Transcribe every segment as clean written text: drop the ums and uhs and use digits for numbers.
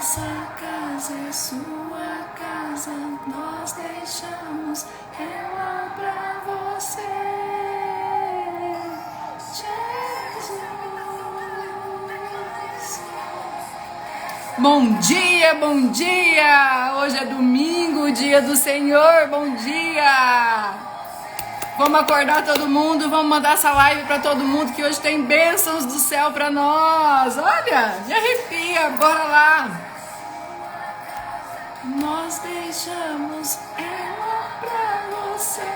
Essa casa é sua casa, nós deixamos ela pra você, Jesus. Bom dia, bom dia! Hoje é domingo, dia do Senhor, bom dia! Vamos acordar todo mundo, vamos mandar essa live para todo mundo que hoje tem bênçãos do céu para nós. Olha, me arrepia, bora lá. Nós deixamos ela para você.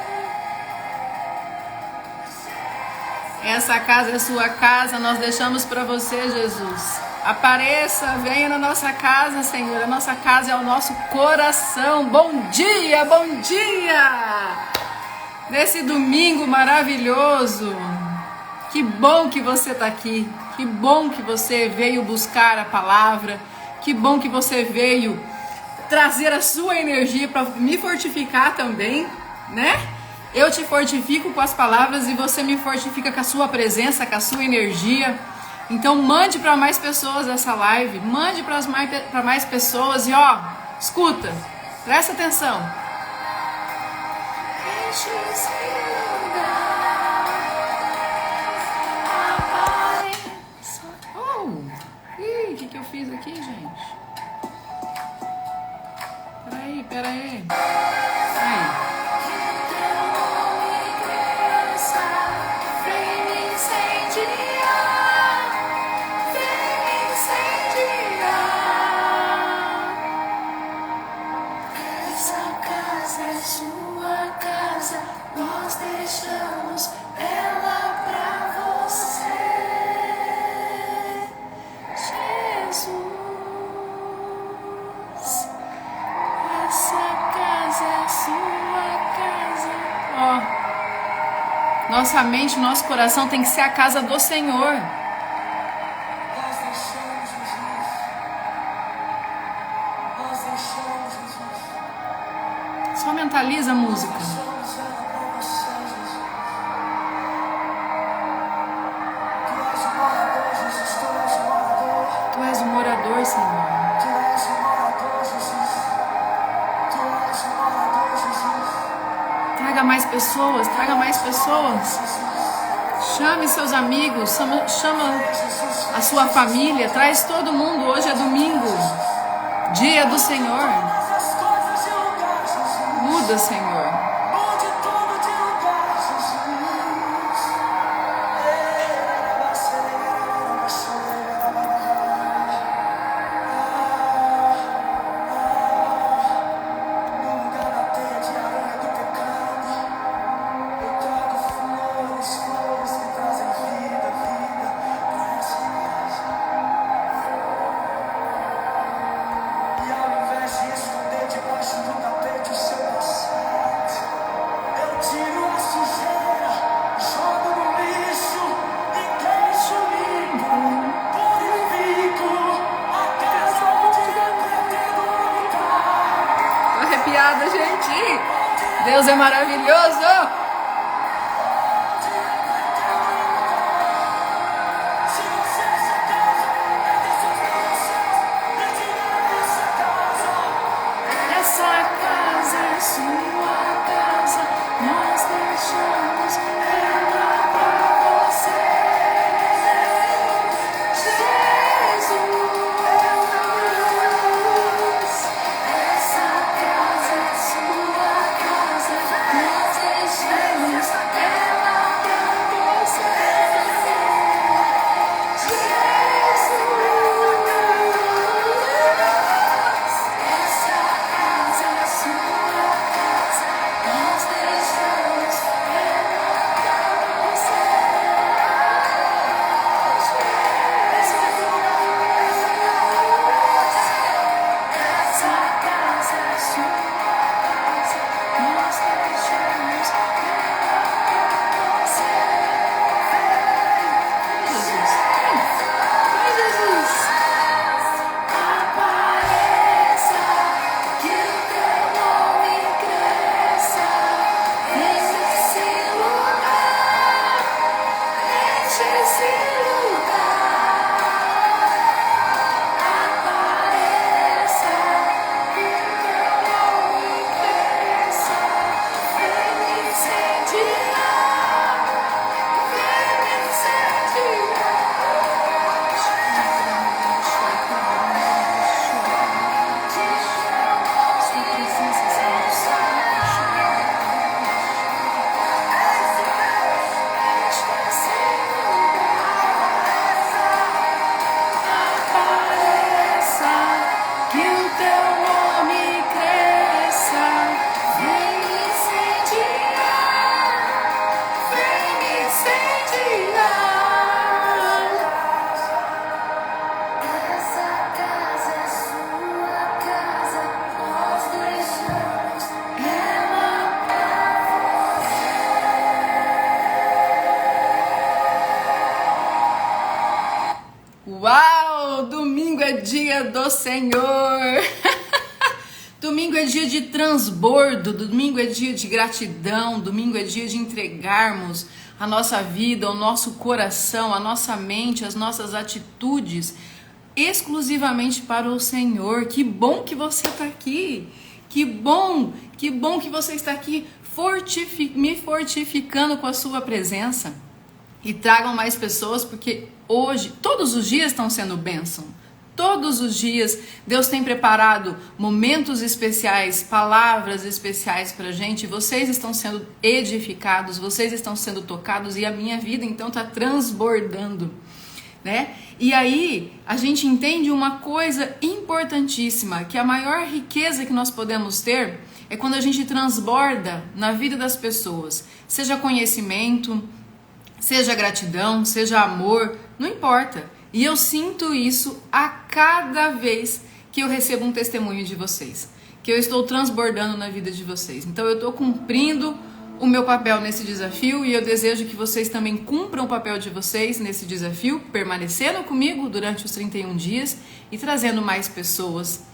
Essa casa é sua casa, nós deixamos para você, Jesus. Apareça, venha na nossa casa, Senhor. A nossa casa é o nosso coração. Bom dia, bom dia! Nesse domingo maravilhoso, que bom que você está aqui, que bom que você veio buscar a palavra, que bom que você veio trazer a sua energia para me fortificar também, né? Eu te fortifico com as palavras e você me fortifica com a sua presença, com a sua energia. Então mande para mais pessoas essa live, mande para mais pessoas e ó, escuta, presta atenção. O que eu fiz aqui, gente? Peraí. Deixamos ela pra você, Jesus. Essa casa é sua casa. Ó, nossa mente, nosso coração tem que ser a casa do Senhor. Nós deixamos Jesus. Só mentaliza a música. Senhor. Traga mais pessoas. Chame seus amigos, chama a sua família, traz todo mundo. Hoje é domingo, dia do Senhor. Muda, Senhor. Gente, Deus é maravilhoso. Uau! Domingo é dia do Senhor! Domingo é dia de transbordo, domingo é dia de gratidão, domingo é dia de entregarmos a nossa vida, o nosso coração, a nossa mente, as nossas atitudes exclusivamente para o Senhor. Que bom que você está aqui! Que bom que você está aqui me fortificando com a sua presença. E tragam mais pessoas, porque hoje, todos os dias estão sendo bênção. Todos os dias, Deus tem preparado momentos especiais, palavras especiais pra gente. Vocês estão sendo edificados, vocês estão sendo tocados e a minha vida, então, tá transbordando, né? E aí, a gente entende uma coisa importantíssima, que a maior riqueza que nós podemos ter é quando a gente transborda na vida das pessoas. Seja conhecimento, seja gratidão, seja amor, não importa. E eu sinto isso a cada vez que eu recebo um testemunho de vocês, que eu estou transbordando na vida de vocês. Então eu estou cumprindo o meu papel nesse desafio e eu desejo que vocês também cumpram o papel de vocês nesse desafio, permanecendo comigo durante os 31 dias e trazendo mais pessoas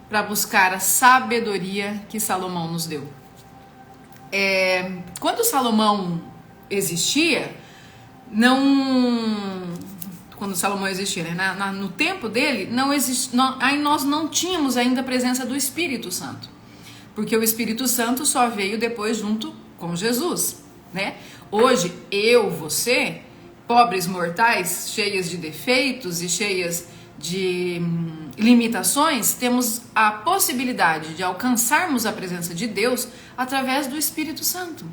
para buscar a sabedoria que Salomão nos deu. Quando Salomão existia, quando Salomão existia, né? No tempo dele, aí nós não tínhamos ainda a presença do Espírito Santo, porque o Espírito Santo só veio depois junto com Jesus, né? Hoje, você, pobres mortais, cheias de defeitos e cheias de limitações, temos a possibilidade de alcançarmos a presença de Deus através do Espírito Santo.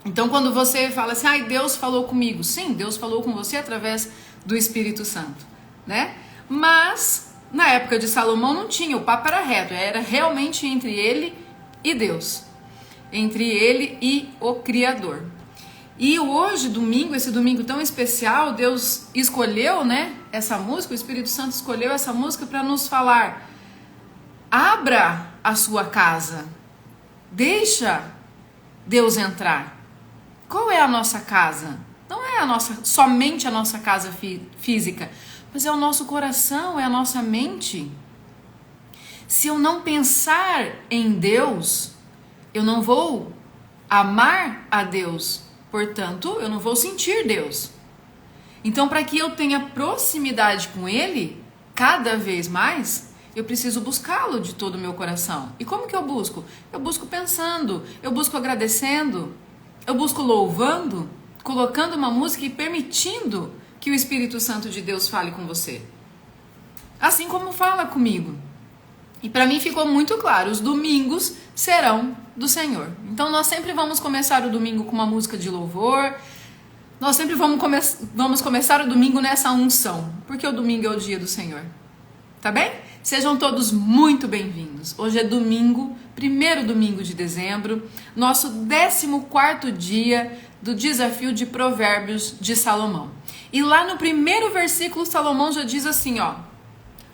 Então, quando você fala assim, Deus falou comigo. Sim, Deus falou com você através do Espírito Santo, né? Mas, na época de Salomão não tinha, o papo era reto, era realmente entre ele e Deus. Entre ele e o Criador. E hoje, domingo, esse domingo tão especial, Deus escolheu, né, essa música, o Espírito Santo escolheu essa música para nos falar: abra a sua casa, deixa Deus entrar. Qual é a nossa casa? Não é somente a nossa casa física, mas é o nosso coração, é a nossa mente. Se eu não pensar em Deus, eu não vou amar a Deus, portanto, eu não vou sentir Deus. Então, para que eu tenha proximidade com Ele, cada vez mais, eu preciso buscá-lo de todo o meu coração. E como que eu busco? Eu busco pensando, eu busco agradecendo, eu busco louvando, colocando uma música e permitindo que o Espírito Santo de Deus fale com você. Assim como fala comigo. E para mim ficou muito claro, os domingos serão do Senhor. Então nós sempre vamos começar o domingo com uma música de louvor. Nós sempre vamos começar o domingo nessa unção, porque o domingo é o dia do Senhor. Tá bem? Sejam todos muito bem-vindos. Hoje é domingo, primeiro domingo de dezembro, nosso 14º dia do desafio de Provérbios de Salomão. E lá no primeiro versículo, Salomão já diz assim,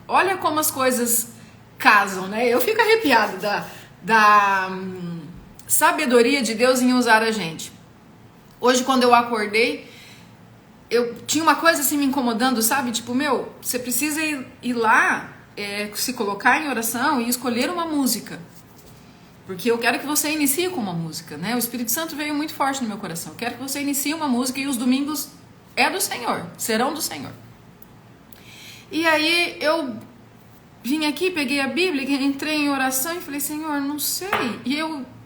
olha como as coisas casam, né? Eu fico arrepiado da sabedoria de Deus em usar a gente. Hoje, quando eu acordei, eu tinha uma coisa assim me incomodando, sabe? Tipo, você precisa ir lá, se colocar em oração e escolher uma música. Porque eu quero que você inicie com uma música, né? O Espírito Santo veio muito forte no meu coração. Eu quero que você inicie uma música e os domingos é do Senhor, serão do Senhor. E aí eu vim aqui, peguei a Bíblia, entrei em oração e falei, Senhor, não sei. E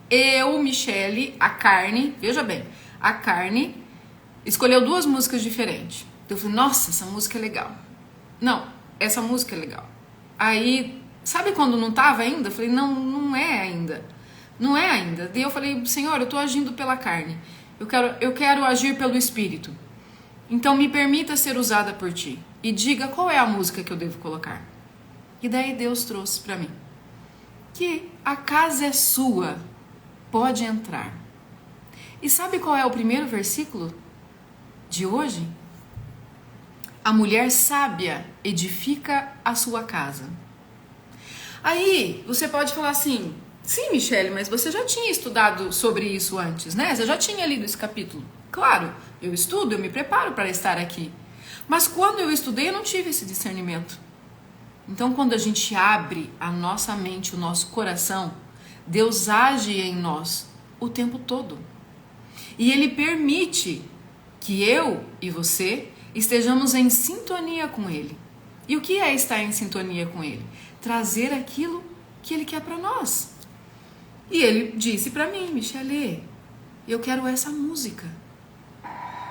eu, Michele, a carne, veja bem, a carne escolheu 2 músicas diferentes. Eu falei, nossa, essa música é legal. Não, essa música é legal. Aí, sabe quando não tava ainda? Eu falei, não é ainda. Não é ainda. Daí eu falei, Senhor, eu tô agindo pela carne. Eu quero agir pelo Espírito. Então me permita ser usada por Ti. E diga qual é a música que eu devo colocar. E daí Deus trouxe para mim que a casa é sua, pode entrar. E sabe qual é o primeiro versículo de hoje? A mulher sábia edifica a sua casa. Aí você pode falar assim, sim, Michele, mas você já tinha estudado sobre isso antes, né? Você já tinha lido esse capítulo. Claro, eu estudo, eu me preparo para estar aqui. Mas quando eu estudei, eu não tive esse discernimento. Então, quando a gente abre a nossa mente, o nosso coração, Deus age em nós o tempo todo. E Ele permite que eu e você estejamos em sintonia com Ele. E o que é estar em sintonia com Ele? Trazer aquilo que Ele quer para nós. E Ele disse para mim: Michele, eu quero essa música.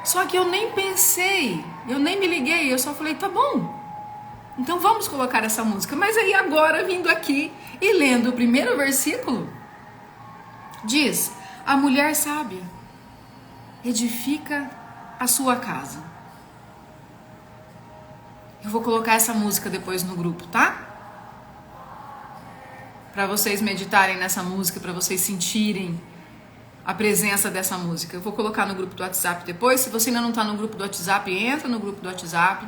Só que eu nem pensei, eu nem me liguei, eu só falei, tá bom, então vamos colocar essa música. Mas aí agora, vindo aqui e lendo o primeiro versículo, diz: a mulher sábia edifica a sua casa. Eu vou colocar essa música depois no grupo, tá? Para vocês meditarem nessa música, para vocês sentirem a presença dessa música. Eu vou colocar no grupo do WhatsApp depois. Se você ainda não está no grupo do WhatsApp, entra no grupo do WhatsApp.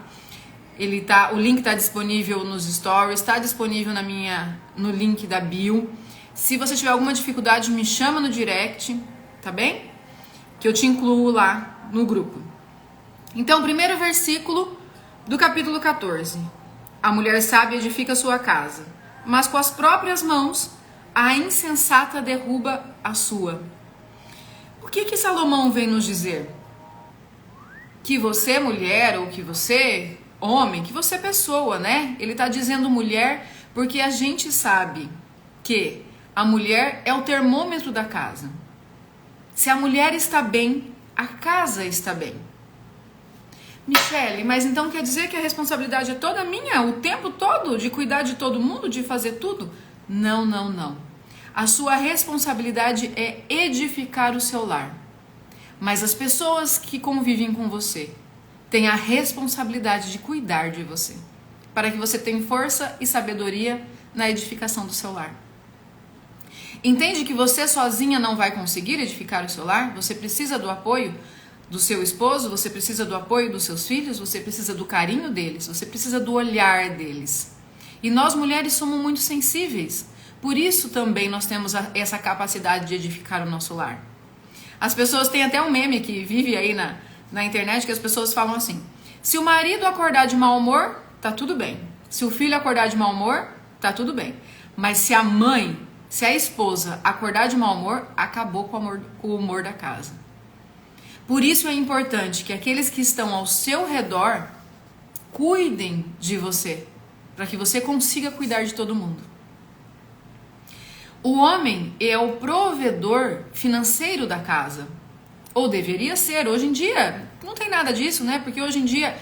O link está disponível nos stories, está disponível no link da bio. Se você tiver alguma dificuldade, me chama no direct, tá bem? Que eu te incluo lá no grupo. Então, primeiro versículo do capítulo 14. A mulher sábia edifica sua casa, mas com as próprias mãos a insensata derruba a sua. O que Salomão vem nos dizer? Que você, mulher, ou que você, homem, que você, pessoa, né? Ele está dizendo mulher porque a gente sabe que a mulher é o termômetro da casa. Se a mulher está bem, a casa está bem. Michele, mas então quer dizer que a responsabilidade é toda minha, o tempo todo, de cuidar de todo mundo, de fazer tudo? Não, não, não. A sua responsabilidade é edificar o seu lar. Mas as pessoas que convivem com você têm a responsabilidade de cuidar de você, para que você tenha força e sabedoria na edificação do seu lar. Entende que você sozinha não vai conseguir edificar o seu lar? Você precisa do apoio do seu esposo, você precisa do apoio dos seus filhos, você precisa do carinho deles, você precisa do olhar deles. E nós mulheres somos muito sensíveis. Por isso também nós temos essa capacidade de edificar o nosso lar. As pessoas têm até um meme que vive aí na internet que as pessoas falam assim: se o marido acordar de mau humor, tá tudo bem. Se o filho acordar de mau humor, tá tudo bem. Mas se a mãe, se a esposa acordar de mau humor, acabou com o humor da casa. Por isso é importante que aqueles que estão ao seu redor cuidem de você, para que você consiga cuidar de todo mundo. O homem é o provedor financeiro da casa. Ou deveria ser. Hoje em dia, não tem nada disso, né? Porque hoje em dia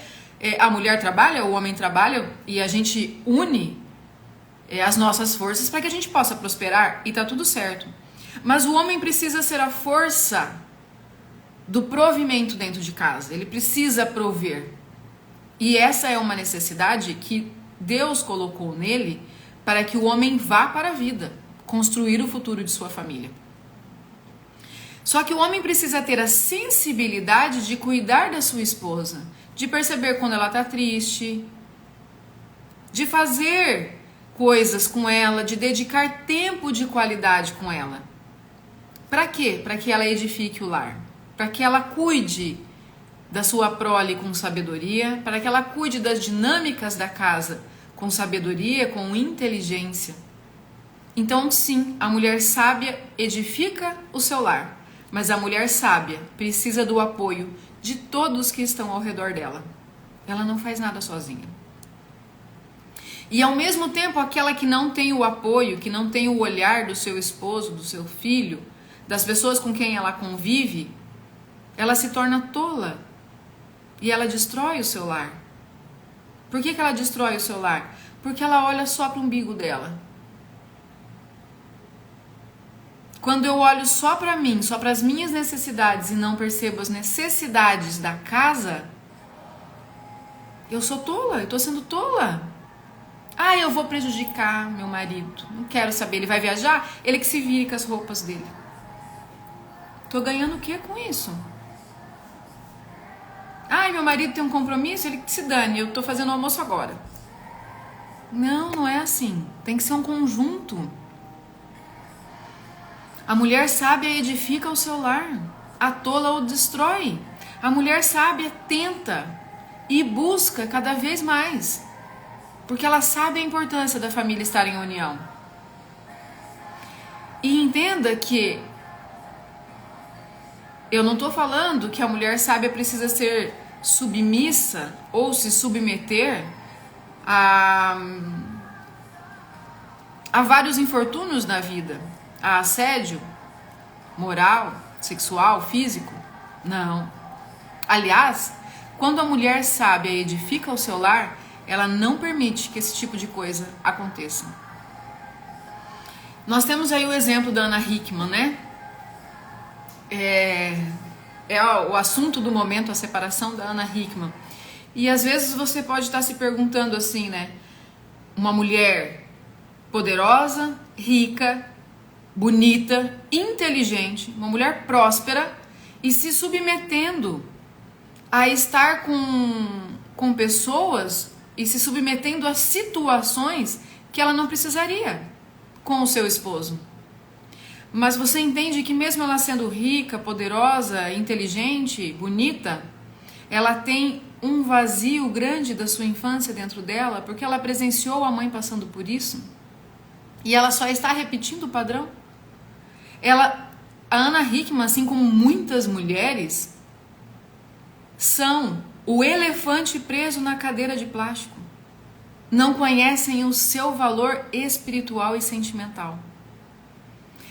a mulher trabalha, o homem trabalha e a gente une as nossas forças para que a gente possa prosperar e tá tudo certo. Mas o homem precisa ser a força do provimento dentro de casa. Ele precisa prover. E essa é uma necessidade que Deus colocou nele para que o homem vá para a vida, construir o futuro de sua família. Só que o homem precisa ter a sensibilidade de cuidar da sua esposa, de perceber quando ela está triste, de fazer coisas com ela, de dedicar tempo de qualidade com ela. Para quê? Para que ela edifique o lar, para que ela cuide da sua prole com sabedoria, para que ela cuide das dinâmicas da casa com sabedoria, com inteligência. Então, sim, a mulher sábia edifica o seu lar, mas a mulher sábia precisa do apoio de todos que estão ao redor dela. Ela não faz nada sozinha. E ao mesmo tempo, aquela que não tem o apoio, que não tem o olhar do seu esposo, do seu filho, das pessoas com quem ela convive, ela se torna tola e ela destrói o seu lar. Por que ela destrói o seu lar? Porque ela olha só para o umbigo dela. Quando eu olho só para mim, só para as minhas necessidades e não percebo as necessidades da casa, eu sou tola, eu estou sendo tola. Ah, eu vou prejudicar meu marido, não quero saber, ele vai viajar? Ele que se vire com as roupas dele. Tô ganhando o que com isso? Ai, meu marido tem um compromisso, ele que se dane, eu tô fazendo almoço agora. Não, não é assim, tem que ser um conjunto. A mulher sábia edifica o seu lar, a tola o destrói. A mulher sábia tenta e busca cada vez mais, porque ela sabe a importância da família estar em união. E entenda que eu não estou falando que a mulher sábia precisa ser submissa ou se submeter a vários infortúnios na vida, a assédio moral, sexual, físico. Não. Aliás, quando a mulher sábia edifica o seu lar, ela não permite que esse tipo de coisa aconteça. Nós temos aí o exemplo da Ana Hickman, né? É o assunto do momento, a separação da Ana Hickman. E às vezes você pode estar se perguntando assim, né? Uma mulher poderosa, rica, bonita, inteligente, uma mulher próspera e se submetendo a estar com pessoas e se submetendo a situações que ela não precisaria com o seu esposo. Mas você entende que mesmo ela sendo rica, poderosa, inteligente, bonita, ela tem um vazio grande da sua infância dentro dela, porque ela presenciou a mãe passando por isso e ela só está repetindo o padrão. A Ana Hickman, assim como muitas mulheres, são o elefante preso na cadeira de plástico. Não conhecem o seu valor espiritual e sentimental.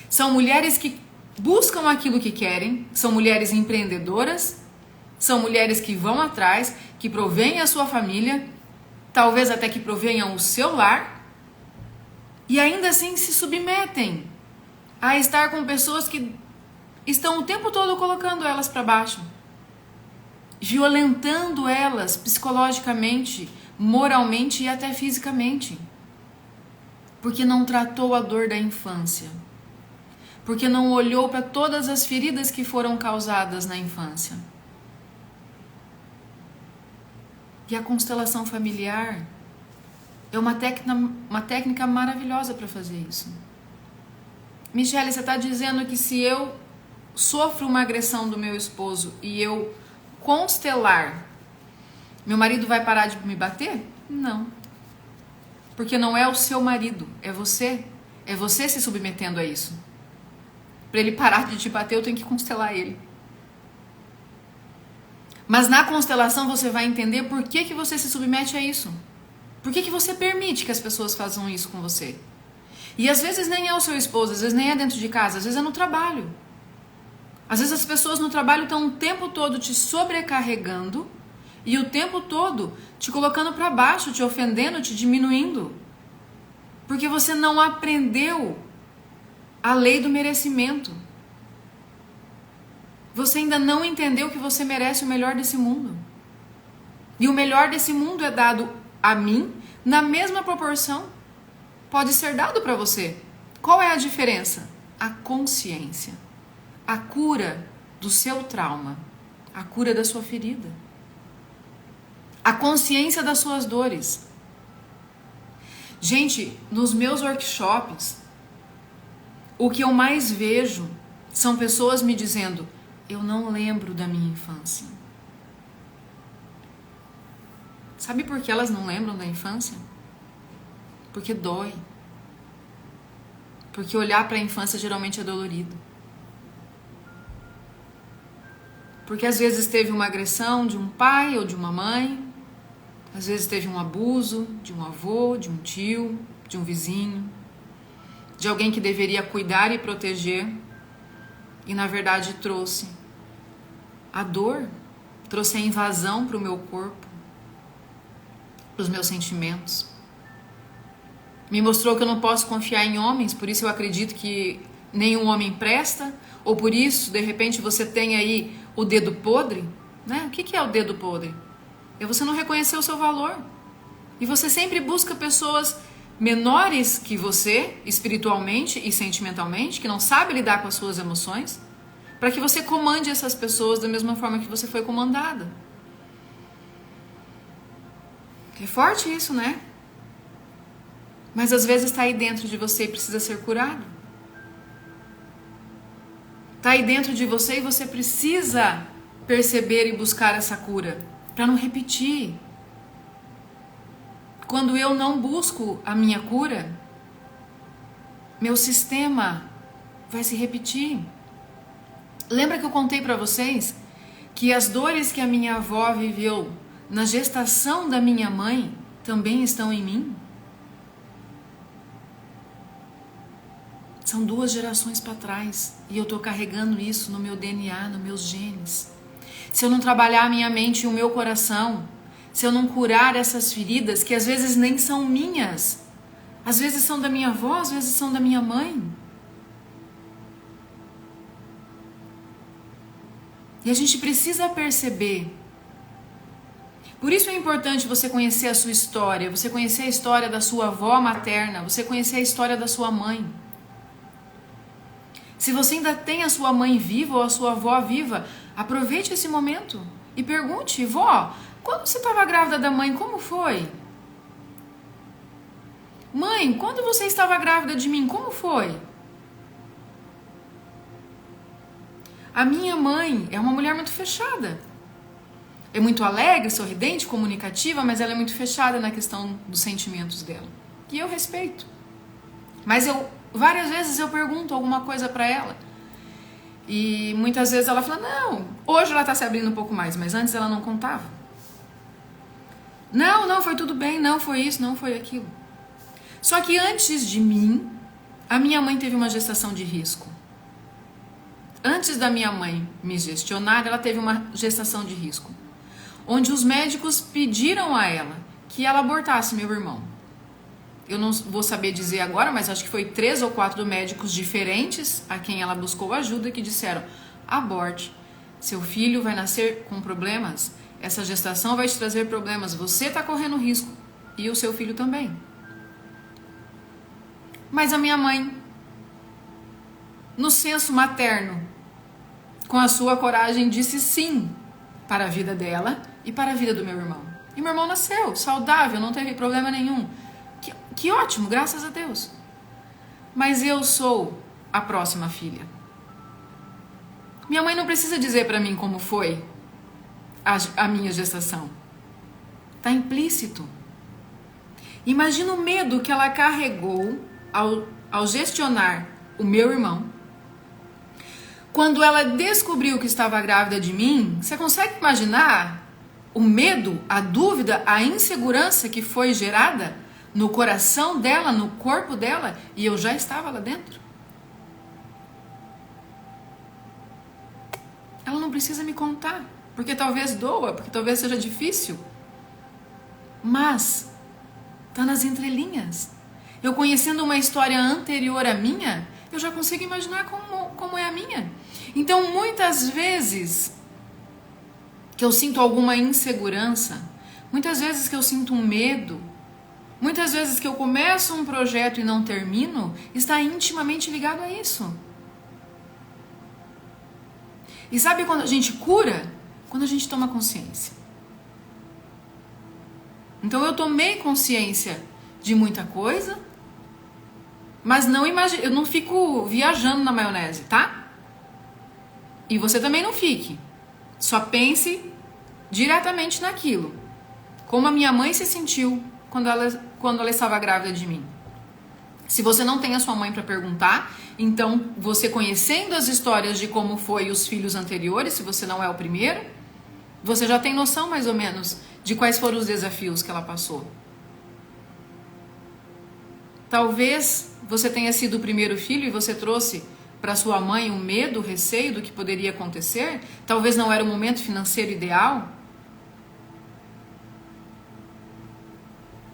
São mulheres que buscam aquilo que querem, são mulheres empreendedoras, são mulheres que vão atrás, que provêm a sua família, talvez até que provenham o seu lar, e ainda assim se submetem a estar com pessoas que estão o tempo todo colocando elas para baixo, violentando elas psicologicamente, moralmente e até fisicamente, porque não tratou a dor da infância, porque não olhou para todas as feridas que foram causadas na infância. E a constelação familiar é uma técnica maravilhosa para fazer isso. Michele, você está dizendo que se eu sofro uma agressão do meu esposo e eu constelar, meu marido vai parar de me bater? Não. Porque não é o seu marido, é você. É você se submetendo a isso. Para ele parar de te bater, eu tenho que constelar ele. Mas na constelação você vai entender por que você se submete a isso. Por que você permite que as pessoas façam isso com você. E às vezes nem é o seu esposo, às vezes nem é dentro de casa, às vezes é no trabalho. Às vezes as pessoas no trabalho estão o tempo todo te sobrecarregando e o tempo todo te colocando para baixo, te ofendendo, te diminuindo. Porque você não aprendeu a lei do merecimento. Você ainda não entendeu que você merece o melhor desse mundo. E o melhor desse mundo é dado a mim na mesma proporção. Pode ser dado para você. Qual é a diferença? A consciência. A cura do seu trauma. A cura da sua ferida. A consciência das suas dores. Gente, nos meus workshops, o que eu mais vejo são pessoas me dizendo: eu não lembro da minha infância. Sabe por que elas não lembram da infância? Porque dói. Porque olhar para a infância geralmente é dolorido. Porque às vezes teve uma agressão de um pai ou de uma mãe, às vezes teve um abuso de um avô, de um tio, de um vizinho, de alguém que deveria cuidar e proteger, e na verdade trouxe a dor, trouxe a invasão para o meu corpo, para os meus sentimentos. Me mostrou que eu não posso confiar em homens, por isso eu acredito que nenhum homem presta, ou por isso, de repente, você tem aí o dedo podre, né? O que é o dedo podre? É você não reconhecer o seu valor. E você sempre busca pessoas menores que você, espiritualmente e sentimentalmente, que não sabem lidar com as suas emoções, para que você comande essas pessoas da mesma forma que você foi comandada. É forte isso, né? Mas às vezes está aí dentro de você e precisa ser curado. Está aí dentro de você e você precisa perceber e buscar essa cura. para não repetir. Quando eu não busco a minha cura, meu sistema vai se repetir. Lembra que eu contei para vocês que as dores que a minha avó viveu na gestação da minha mãe também estão em mim? São 2 gerações para trás e eu estou carregando isso no meu DNA, nos meus genes. Se eu não trabalhar a minha mente e o meu coração, se eu não curar essas feridas que às vezes nem são minhas, às vezes são da minha avó, às vezes são da minha mãe. E a gente precisa perceber. Por isso é importante você conhecer a sua história, você conhecer a história da sua avó materna, você conhecer a história da sua mãe. Se você ainda tem a sua mãe viva ou a sua avó viva, aproveite esse momento e pergunte: vó, quando você estava grávida da mãe, como foi? Mãe, quando você estava grávida de mim, como foi? A minha mãe é uma mulher muito fechada. É muito alegre, sorridente, comunicativa, mas ela é muito fechada na questão dos sentimentos dela. E eu respeito. Mas várias vezes eu pergunto alguma coisa pra ela. E muitas vezes ela fala: não, hoje ela tá se abrindo um pouco mais, mas antes ela não contava. Não, foi tudo bem, não foi isso, não foi aquilo. Só que antes de mim, a minha mãe teve uma gestação de risco. Antes da minha mãe me gestionar, ela teve uma gestação de risco, onde os médicos pediram a ela que ela abortasse meu irmão. Eu não vou saber dizer agora, mas acho que foi 3 ou 4 médicos diferentes a quem ela buscou ajuda que disseram: aborte, seu filho vai nascer com problemas, essa gestação vai te trazer problemas, você está correndo risco e o seu filho também. Mas a minha mãe, no senso materno, com a sua coragem, disse sim para a vida dela e para a vida do meu irmão. E meu irmão nasceu saudável, não teve problema nenhum. Que ótimo, graças a Deus. Mas eu sou a próxima filha. Minha mãe não precisa dizer para mim como foi a minha gestação. Está implícito. Imagina o medo que ela carregou ao gestionar o meu irmão. Quando ela descobriu que estava grávida de mim, você consegue imaginar o medo, a dúvida, a insegurança que foi gerada no coração dela, no corpo dela, e eu já estava lá dentro? Ela não precisa me contar, porque talvez doa, porque talvez seja difícil, mas está nas entrelinhas. Eu conhecendo uma história anterior à minha, eu já consigo imaginar como é a minha. Então, muitas vezes que eu sinto alguma insegurança, muitas vezes que eu sinto um medo, muitas vezes que eu começo um projeto e não termino, está intimamente ligado a isso. E sabe quando a gente cura? Quando a gente toma consciência. Então eu tomei consciência de muita coisa, mas eu não fico viajando na maionese, tá? E você também não fique. Só pense diretamente naquilo. Como a minha mãe se sentiu quando ela estava grávida de mim. Se você não tem a sua mãe para perguntar, então você conhecendo as histórias de como foi os filhos anteriores, se você não é o primeiro, você já tem noção mais ou menos de quais foram os desafios que ela passou. Talvez você tenha sido o primeiro filho e você trouxe para sua mãe o medo, o receio do que poderia acontecer. Talvez não era o momento financeiro ideal.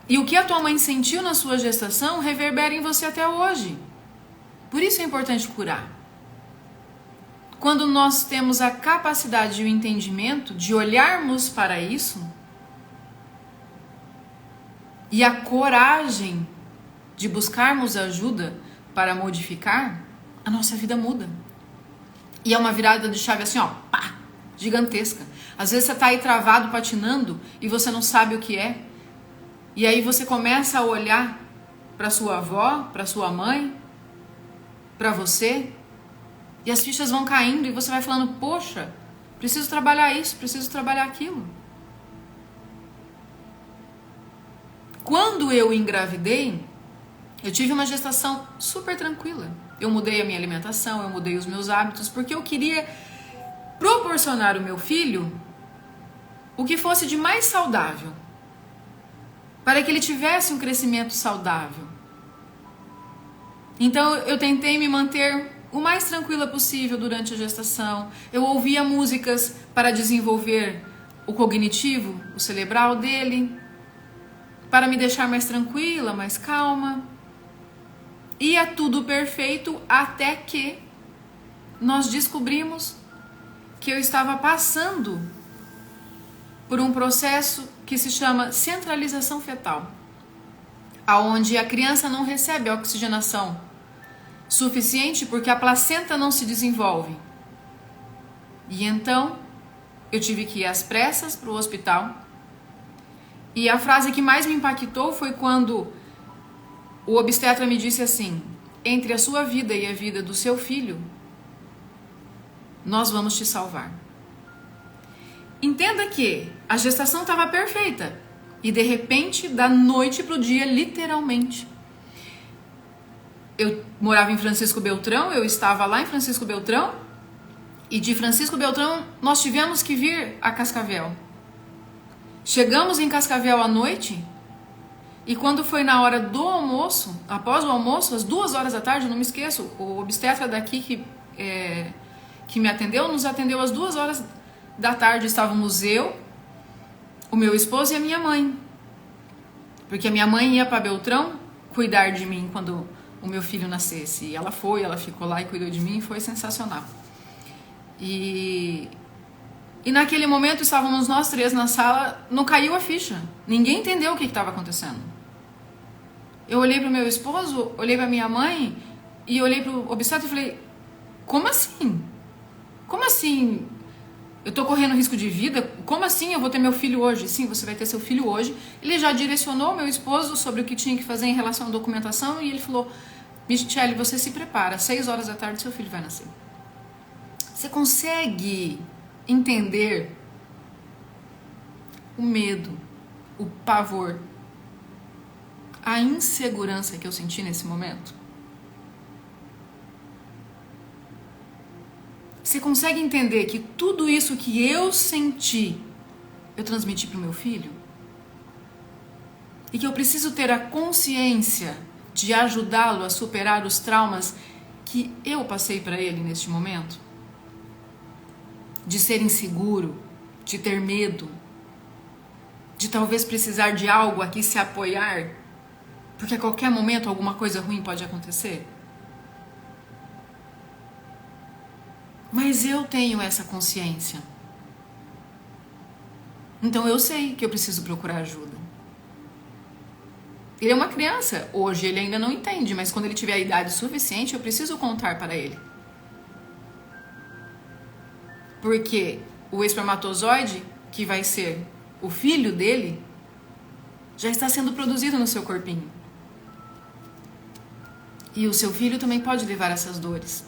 E o que a tua mãe sentiu na sua gestação reverbera em você até hoje. Por isso é importante curar. Quando nós temos a capacidade e o entendimento de olharmos para isso e a coragem de buscarmos ajuda para modificar, a nossa vida muda. E é uma virada de chave assim, ó, pá, gigantesca. Às vezes você está aí travado, patinando e você não sabe o que é. E aí você começa a olhar para sua avó, para sua mãe, para você, e as fichas vão caindo e você vai falando: poxa, preciso trabalhar isso, preciso trabalhar aquilo. quando eu engravidei, eu tive uma gestação super tranquila. Eu mudei a minha alimentação, eu mudei os meus hábitos, porque eu queria proporcionar ao meu filho o que fosse de mais saudável, para que ele tivesse um crescimento saudável. Então eu tentei me manter o mais tranquila possível durante a gestação. Eu ouvia músicas para desenvolver o cognitivo, o cerebral dele, para me deixar mais tranquila, mais calma. Ia tudo perfeito até que nós descobrimos que eu estava passando por um processo que se chama centralização fetal, aonde a criança não recebe oxigenação suficiente porque a placenta não se desenvolve. E então eu tive que ir às pressas para o hospital. E a frase que mais me impactou foi quando o obstetra me disse assim: entre a sua vida e a vida do seu filho, nós vamos te salvar. Entenda que a gestação estava perfeita e de repente, da noite para o dia, literalmente. Eu morava em Francisco Beltrão, eu estava lá em Francisco Beltrão e de Francisco Beltrão nós tivemos que vir a Cascavel. Chegamos em Cascavel à noite e quando foi na hora do almoço, após o almoço, às 2h da tarde, eu não me esqueço, o obstetra daqui que me atendeu, nos atendeu às 2h da tarde, estávamos eu, o meu esposo e a minha mãe. Porque a minha mãe ia para Beltrão cuidar de mim quando o meu filho nascesse. E ela ficou lá e cuidou de mim, foi sensacional. E naquele momento estávamos nós três na sala, não caiu a ficha. Ninguém entendeu o que estava acontecendo. Eu olhei para o meu esposo, olhei para minha mãe e olhei para o obstetra e falei: como assim? Como assim? Eu tô correndo risco de vida? Como assim eu vou ter meu filho hoje? Sim, você vai ter seu filho hoje. Ele já direcionou meu esposo sobre o que tinha que fazer em relação à documentação e ele falou: Michele, você se prepara, 6h da tarde seu filho vai nascer. Você consegue entender o medo, o pavor, a insegurança que eu senti nesse momento? Você consegue entender que tudo isso que eu senti, eu transmiti para o meu filho? E que eu preciso ter a consciência de ajudá-lo a superar os traumas que eu passei para ele neste momento? De ser inseguro, de ter medo, de talvez precisar de algo a que se apoiar, porque a qualquer momento alguma coisa ruim pode acontecer? Mas eu tenho essa consciência. Então eu sei que eu preciso procurar ajuda. Ele é uma criança. Hoje ele ainda não entende, mas quando ele tiver a idade suficiente, eu preciso contar para ele. Porque o espermatozoide, que vai ser o filho dele, já está sendo produzido no seu corpinho. E o seu filho também pode levar essas dores.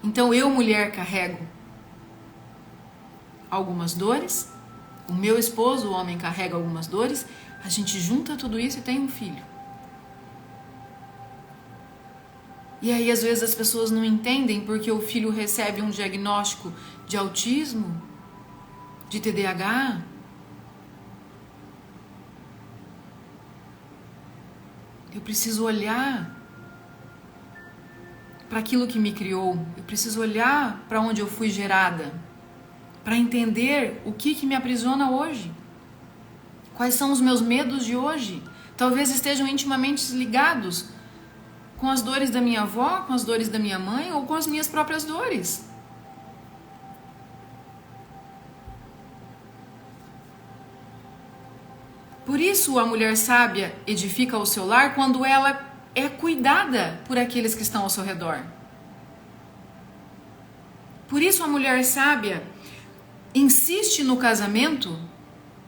Então eu, mulher, carrego algumas dores, o meu esposo, o homem, carrega algumas dores, a gente junta tudo isso e tem um filho. E aí às vezes as pessoas não entendem porque o filho recebe um diagnóstico de autismo, de TDAH. Eu preciso olhar para aquilo que me criou. Eu preciso olhar para onde eu fui gerada, para entender o que me aprisiona hoje. Quais são os meus medos de hoje? Talvez estejam intimamente ligados com as dores da minha avó, com as dores da minha mãe ou com as minhas próprias dores. Por isso a mulher sábia edifica o seu lar quando ela é cuidada por aqueles que estão ao seu redor. Por isso a mulher sábia insiste no casamento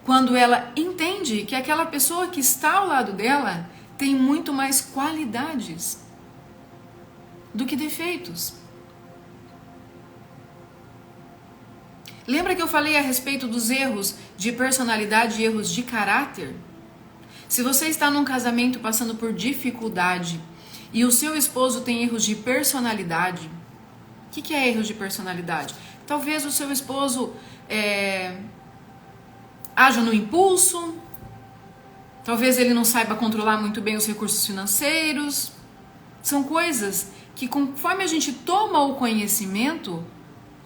quando ela entende que aquela pessoa que está ao lado dela tem muito mais qualidades do que defeitos. Lembra que eu falei a respeito dos erros de personalidade e erros de caráter? Se você está num casamento passando por dificuldade e o seu esposo tem erros de personalidade, o que é erros de personalidade? Talvez o seu esposo haja no impulso, talvez ele não saiba controlar muito bem os recursos financeiros. São coisas que, conforme a gente toma o conhecimento,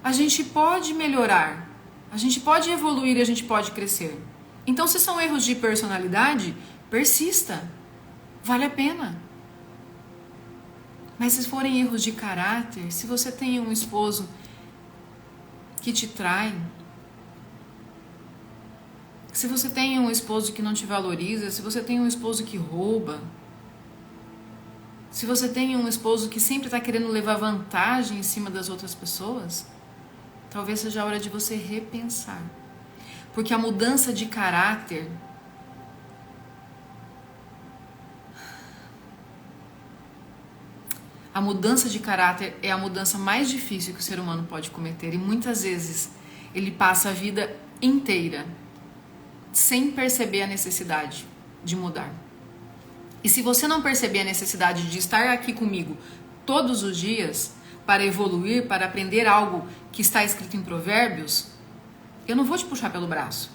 a gente pode melhorar, a gente pode evoluir e a gente pode crescer. Então, se são erros de personalidade, persista, vale a pena. Mas se forem erros de caráter, se você tem um esposo que te trai, se você tem um esposo que não te valoriza, se você tem um esposo que rouba, se você tem um esposo que sempre está querendo levar vantagem em cima das outras pessoas, talvez seja a hora de você repensar. Porque a mudança de caráter é a mudança mais difícil que o ser humano pode cometer. E muitas vezes ele passa a vida inteira sem perceber a necessidade de mudar. E se você não perceber a necessidade de estar aqui comigo todos os dias para evoluir, para aprender algo que está escrito em Provérbios, eu não vou te puxar pelo braço.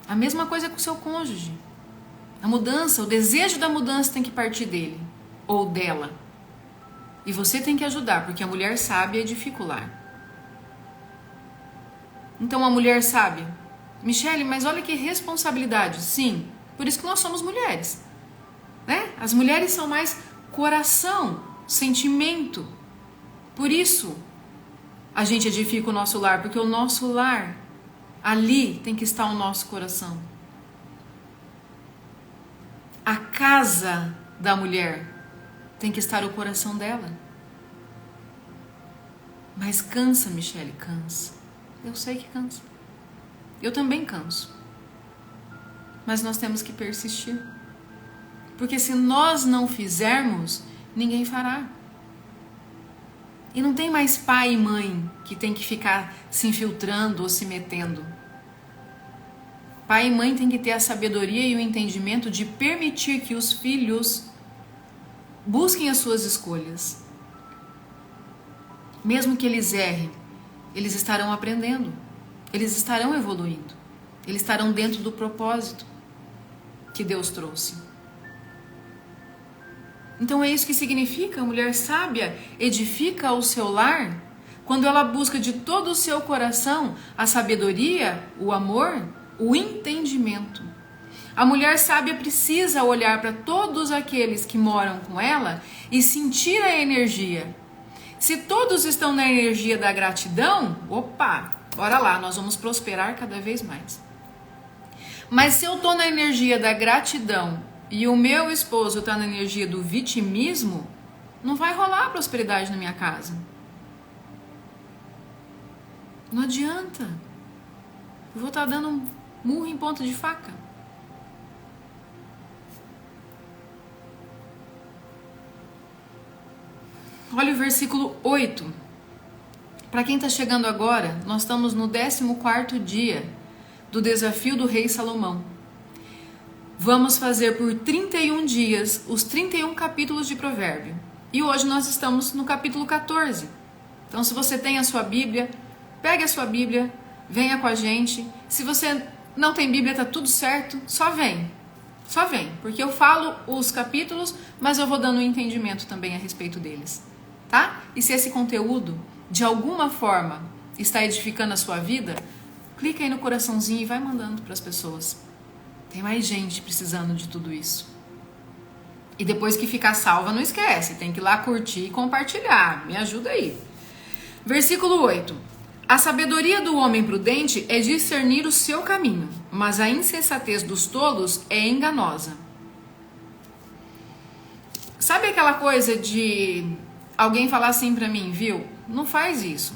A mesma coisa com o seu cônjuge. A mudança, o desejo da mudança tem que partir dele ou dela. E você tem que ajudar, porque a mulher sábia edifica o lar. Então a mulher sábia, Michele, mas olha que responsabilidade. Sim, por isso que nós somos mulheres, né? As mulheres são mais coração, sentimento. Por isso a gente edifica o nosso lar, porque o nosso lar, ali tem que estar o nosso coração. A casa da mulher tem que estar o coração dela. Mas cansa, Michele, cansa. Eu sei que cansa. Eu também canso. Mas nós temos que persistir. Porque se nós não fizermos, ninguém fará. E não tem mais pai e mãe que tem que ficar se infiltrando ou se metendo. Pai e mãe tem que ter a sabedoria e o entendimento de permitir que os filhos busquem as suas escolhas. Mesmo que eles errem, eles estarão aprendendo. Eles estarão evoluindo. Eles estarão dentro do propósito que Deus trouxe. Então é isso que significa. A mulher sábia edifica o seu lar quando ela busca de todo o seu coração a sabedoria, o amor, o entendimento. A mulher sábia precisa olhar para todos aqueles que moram com ela e sentir a energia. Se todos estão na energia da gratidão, opa, bora lá, nós vamos prosperar cada vez mais. Mas se eu estou na energia da gratidão e o meu esposo está na energia do vitimismo, não vai rolar prosperidade na minha casa. Não adianta. Eu vou estar dando um murro em ponta de faca. Olha o versículo 8. Para quem está chegando agora, nós estamos no 14º dia do desafio do rei Salomão. Vamos fazer por 31 dias os 31 capítulos de Provérbio. E hoje nós estamos no capítulo 14. Então, se você tem a sua Bíblia, pegue a sua Bíblia, venha com a gente. Se você não tem Bíblia, tá tudo certo, só vem. Só vem, porque eu falo os capítulos, mas eu vou dando um entendimento também a respeito deles. Tá? E se esse conteúdo, de alguma forma, está edificando a sua vida, clica aí no coraçãozinho e vai mandando para as pessoas. Tem mais gente precisando de tudo isso. E depois que ficar salva, não esquece, tem que ir lá curtir e compartilhar. Me ajuda aí. Versículo 8. A sabedoria do homem prudente é discernir o seu caminho, mas a insensatez dos tolos é enganosa. Sabe aquela coisa de alguém falar assim pra mim, viu? Não faz isso.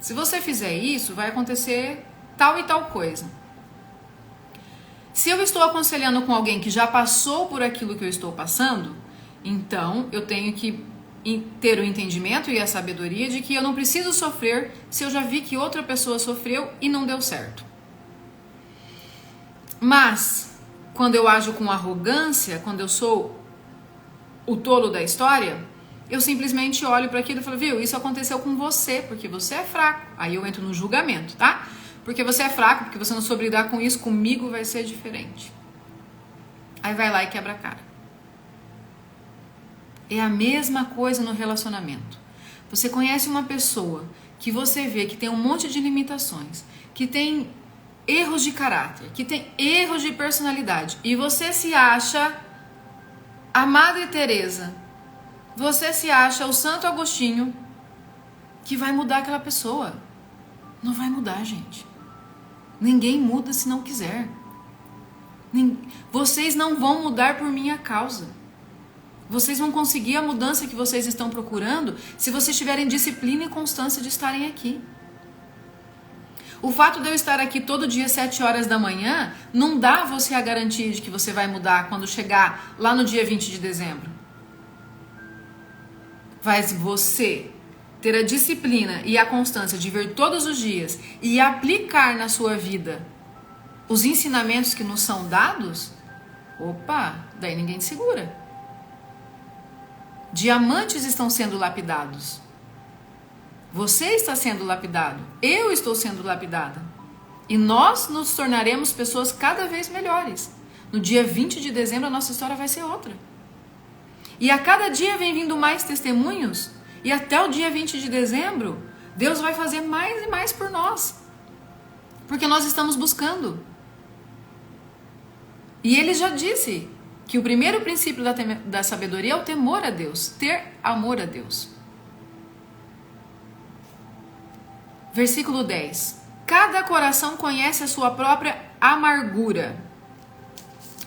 Se você fizer isso, vai acontecer tal e tal coisa. Se eu estou aconselhando com alguém que já passou por aquilo que eu estou passando, então eu tenho que ter o entendimento e a sabedoria de que eu não preciso sofrer se eu já vi que outra pessoa sofreu e não deu certo. Mas, quando eu ajo com arrogância, quando eu sou o tolo da história, eu simplesmente olho para aquilo e falo, viu, isso aconteceu com você, porque você é fraco. Aí eu entro no julgamento, tá? Porque você é fraco, porque você não soube lidar com isso, comigo vai ser diferente. Aí vai lá e quebra a cara. É a mesma coisa no relacionamento. Você conhece uma pessoa que você vê que tem um monte de limitações, que tem erros de caráter, que tem erros de personalidade, e você se acha a Madre Teresa, você se acha o Santo Agostinho, que vai mudar aquela pessoa. Não vai mudar, gente. Ninguém muda se não quiser. Vocês não vão mudar por minha causa. Vocês vão conseguir a mudança que vocês estão procurando se vocês tiverem disciplina e constância de estarem aqui. O fato de eu estar aqui todo dia às 7 horas da manhã não dá a você a garantia de que você vai mudar quando chegar lá no dia 20 de dezembro. Mas você ter a disciplina e a constância de vir todos os dias e aplicar na sua vida os ensinamentos que nos são dados, opa, daí ninguém te segura. Diamantes estão sendo lapidados. Você está sendo lapidado. Eu estou sendo lapidada. E nós nos tornaremos pessoas cada vez melhores. No dia 20 de dezembro a nossa história vai ser outra. E a cada dia vem vindo mais testemunhos. E até o dia 20 de dezembro, Deus vai fazer mais e mais por nós. Porque nós estamos buscando. E Ele já disse que o primeiro princípio da sabedoria é o temor a Deus, ter amor a Deus. Versículo 10. Cada coração conhece a sua própria amargura,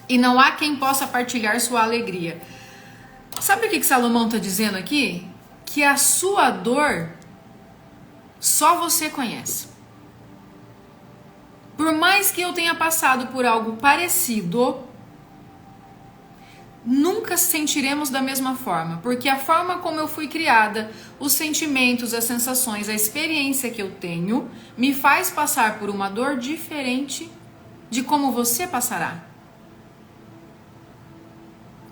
e não há quem possa partilhar sua alegria. Sabe o que Salomão está dizendo aqui? Que a sua dor só você conhece. Por mais que eu tenha passado por algo parecido, nunca sentiremos da mesma forma, porque a forma como eu fui criada, os sentimentos, as sensações, a experiência que eu tenho, me faz passar por uma dor diferente de como você passará.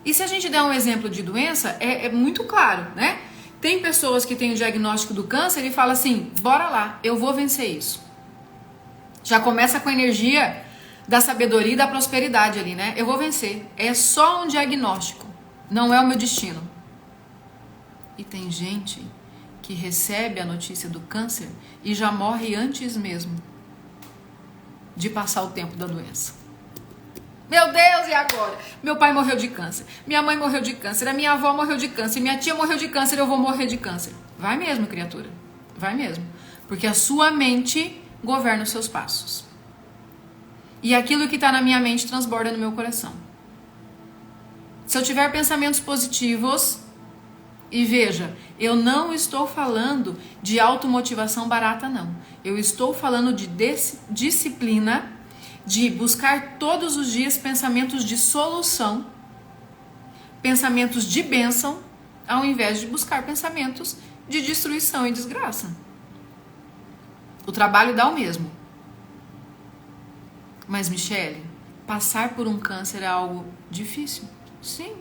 E se a gente der um exemplo de doença, é muito claro, né? Tem pessoas que têm o diagnóstico do câncer e falam assim, bora lá, eu vou vencer isso. Já começa com a energia da sabedoria e da prosperidade ali, né? Eu vou vencer. É só um diagnóstico, não é o meu destino. E tem gente que recebe a notícia do câncer e já morre antes mesmo de passar o tempo da doença. Meu Deus, e agora? Meu pai morreu de câncer, minha mãe morreu de câncer, a minha avó morreu de câncer, minha tia morreu de câncer, eu vou morrer de câncer. Vai mesmo, criatura. Vai mesmo. Porque a sua mente governa os seus passos. E aquilo que está na minha mente transborda no meu coração. Se eu tiver pensamentos positivos, e veja, eu não estou falando de automotivação barata, não. Eu estou falando de disciplina, de buscar todos os dias pensamentos de solução, pensamentos de bênção, ao invés de buscar pensamentos de destruição e desgraça. O trabalho dá o mesmo. Mas, Michele, passar por um câncer é algo difícil? Sim,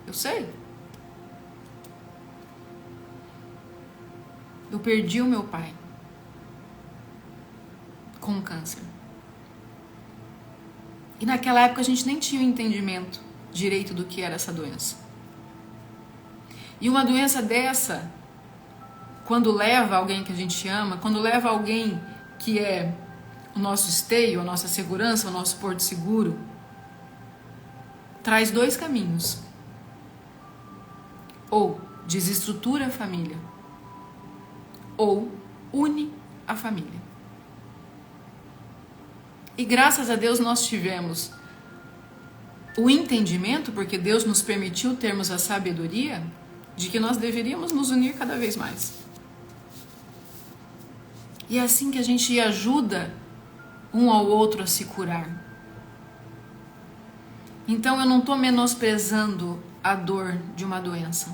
eu sei. Eu perdi o meu pai com câncer. E naquela época a gente nem tinha o entendimento direito do que era essa doença. E uma doença dessa, quando leva alguém que a gente ama, quando leva alguém que é o nosso esteio, a nossa segurança, o nosso porto seguro, traz dois caminhos. Ou desestrutura a família, ou une a família. E graças a Deus nós tivemos o entendimento, porque Deus nos permitiu termos a sabedoria de que nós deveríamos nos unir cada vez mais. E é assim que a gente ajuda um ao outro a se curar. Então eu não estou menosprezando a dor de uma doença.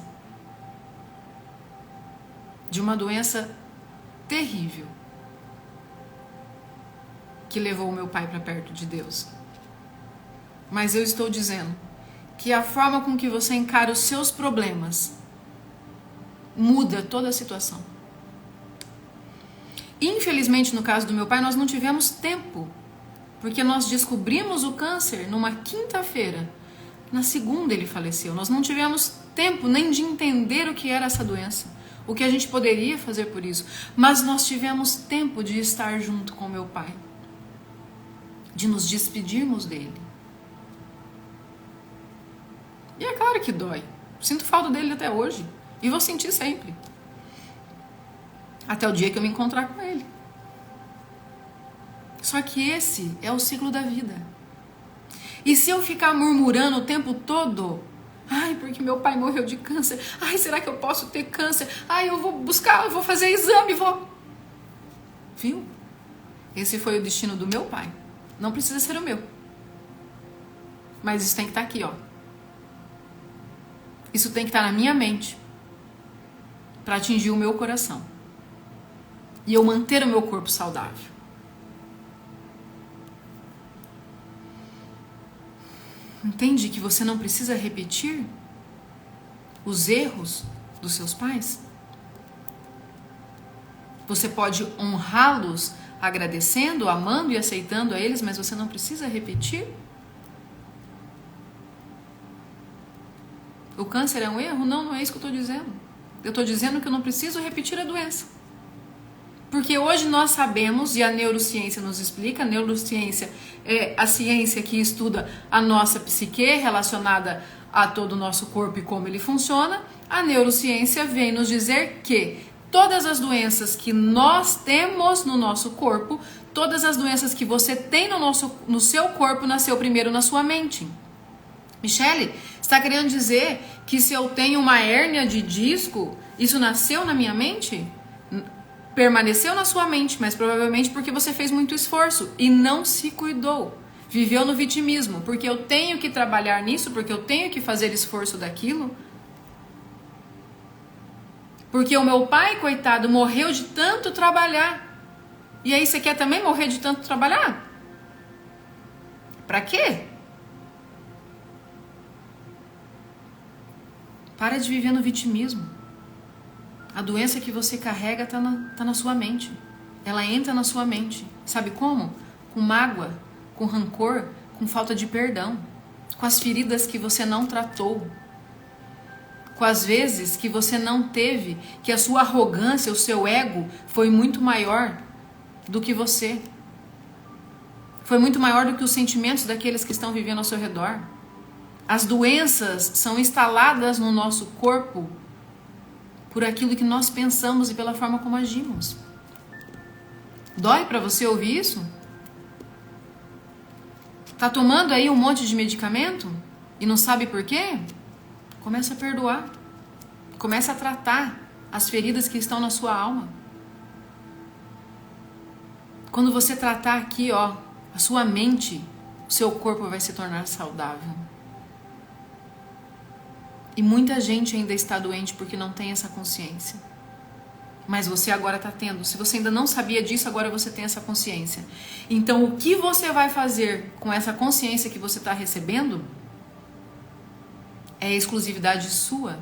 de uma doença terrível que levou o meu pai para perto de Deus. Mas eu estou dizendo que a forma com que você encara os seus problemas muda toda a situação. Infelizmente, no caso do meu pai, nós não tivemos tempo, porque nós descobrimos o câncer numa quinta-feira. Na segunda ele faleceu. Nós não tivemos tempo nem de entender o que era essa doença, o que a gente poderia fazer por isso. Mas nós tivemos tempo de estar junto com meu pai, de nos despedirmos dele. E é claro que dói. Sinto falta dele até hoje. E vou sentir sempre. Até o dia que eu me encontrar com ele. Só que esse é o ciclo da vida. E se eu ficar murmurando o tempo todo, ai, porque meu pai morreu de câncer, ai, será que eu posso ter câncer? Ai, eu vou buscar, eu vou fazer exame, vou... Viu? Esse foi o destino do meu pai. Não precisa ser o meu. Mas isso tem que estar aqui, ó. Isso tem que estar na minha mente para atingir o meu coração. E eu manter o meu corpo saudável. Entende que você não precisa repetir os erros dos seus pais? Você pode honrá-los agradecendo, amando e aceitando a eles, mas você não precisa repetir? O câncer é um erro? Não, não é isso que eu estou dizendo. Eu estou dizendo que eu não preciso repetir a doença. Porque hoje nós sabemos, e a neurociência nos explica, a neurociência é a ciência que estuda a nossa psique relacionada a todo o nosso corpo e como ele funciona. A neurociência vem nos dizer que todas as doenças que nós temos no nosso corpo, todas as doenças que você tem no seu corpo, nasceu primeiro na sua mente. Michele, está querendo dizer que se eu tenho uma hérnia de disco, isso nasceu na minha mente? Permaneceu na sua mente, mas provavelmente porque você fez muito esforço e não se cuidou. Viveu no vitimismo, porque eu tenho que trabalhar nisso, porque eu tenho que fazer esforço daquilo. Porque o meu pai, coitado, morreu de tanto trabalhar. E aí você quer também morrer de tanto trabalhar? Pra quê? Para de viver no vitimismo. A doença que você carrega tá na sua mente. Ela entra na sua mente. Sabe como? Com mágoa, com rancor, com falta de perdão. Com as feridas que você não tratou. Com as vezes que você não teve, que a sua arrogância, o seu ego foi muito maior do que você. Foi muito maior do que os sentimentos daqueles que estão vivendo ao seu redor. As doenças são instaladas no nosso corpo por aquilo que nós pensamos e pela forma como agimos. Dói para você ouvir isso? Tá tomando aí um monte de medicamento e não sabe por quê? Começa a perdoar. Começa a tratar as feridas que estão na sua alma. Quando você tratar aqui, ó, a sua mente, o seu corpo vai se tornar saudável. E muita gente ainda está doente porque não tem essa consciência. Mas você agora está tendo. Se você ainda não sabia disso, agora você tem essa consciência. Então, o que você vai fazer com essa consciência que você está recebendo é exclusividade sua.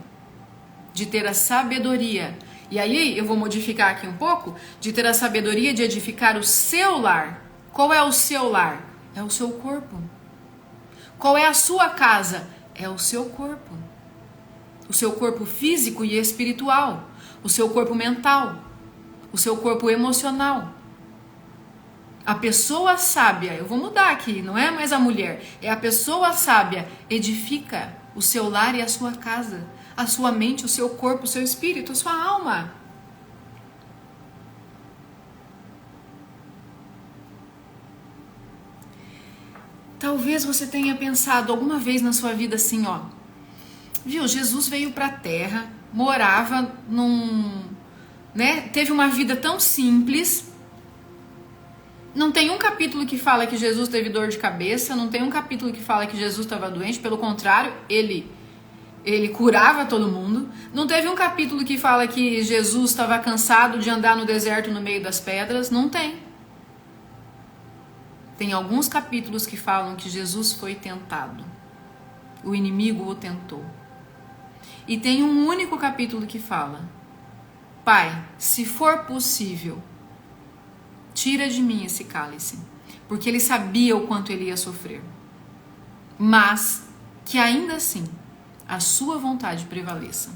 De ter a sabedoria. E aí, eu vou modificar aqui um pouco. De ter a sabedoria de edificar o seu lar. Qual é o seu lar? É o seu corpo. Qual é a sua casa? É o seu corpo. O seu corpo físico e espiritual, o seu corpo mental, o seu corpo emocional. A pessoa sábia, eu vou mudar aqui, não é mais a mulher, é a pessoa sábia, edifica o seu lar e a sua casa, a sua mente, o seu corpo, o seu espírito, a sua alma. Talvez você tenha pensado alguma vez na sua vida assim, ó. Viu, Jesus veio para a Terra, morava teve uma vida tão simples. Não tem um capítulo que fala que Jesus teve dor de cabeça, não tem um capítulo que fala que Jesus estava doente, pelo contrário, ele ele curava todo mundo. Não teve um capítulo que fala que Jesus estava cansado de andar no deserto no meio das pedras. Não tem. Tem alguns capítulos que falam que Jesus foi tentado. O inimigo o tentou. E tem um único capítulo que fala: Pai, se for possível, tira de mim esse cálice. Porque ele sabia o quanto ele ia sofrer. Mas que ainda assim a sua vontade prevaleça.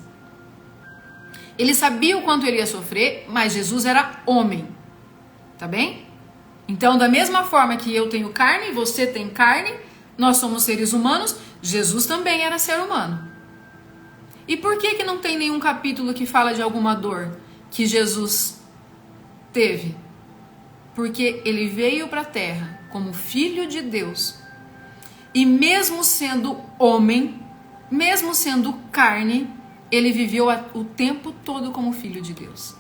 Ele sabia o quanto ele ia sofrer, mas Jesus era homem. Tá bem? Então, da mesma forma que eu tenho carne, você tem carne, nós somos seres humanos, Jesus também era ser humano. E por que não tem nenhum capítulo que fala de alguma dor que Jesus teve? Porque ele veio para a terra como filho de Deus. E mesmo sendo homem, mesmo sendo carne, ele viveu o tempo todo como filho de Deus.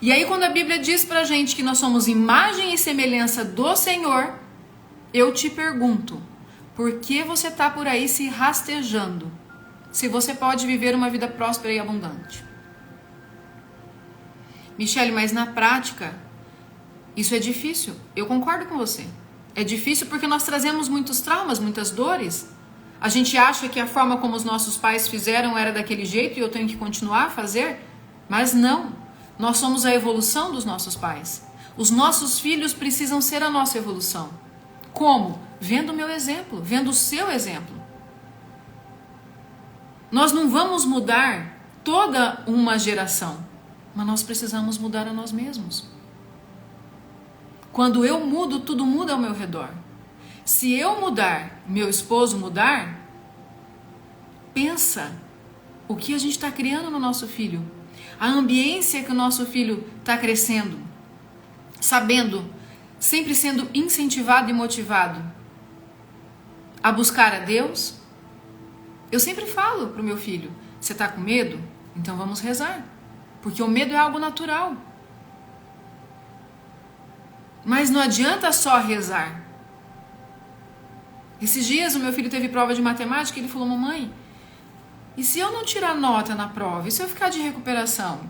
E aí quando a Bíblia diz pra gente que nós somos imagem e semelhança do Senhor, eu te pergunto, por que você tá por aí se rastejando, se você pode viver uma vida próspera e abundante? Michele, mas na prática, isso é difícil. Eu concordo com você. É difícil porque nós trazemos muitos traumas, muitas dores. A gente acha que a forma como os nossos pais fizeram era daquele jeito e eu tenho que continuar a fazer, mas não. Nós somos a evolução dos nossos pais. Os nossos filhos precisam ser a nossa evolução. Como? Vendo o meu exemplo, vendo o seu exemplo. Nós não vamos mudar toda uma geração, mas nós precisamos mudar a nós mesmos. Quando eu mudo, tudo muda ao meu redor. Se eu mudar, meu esposo mudar, pensa o que a gente está criando no nosso filho. A ambiência que o nosso filho está crescendo, sabendo, sempre sendo incentivado e motivado a buscar a Deus. Eu sempre falo para o meu filho, você está com medo? Então vamos rezar, porque o medo é algo natural. Mas não adianta só rezar. Esses dias o meu filho teve prova de matemática e ele falou, mamãe, e se eu não tirar nota na prova? E se eu ficar de recuperação?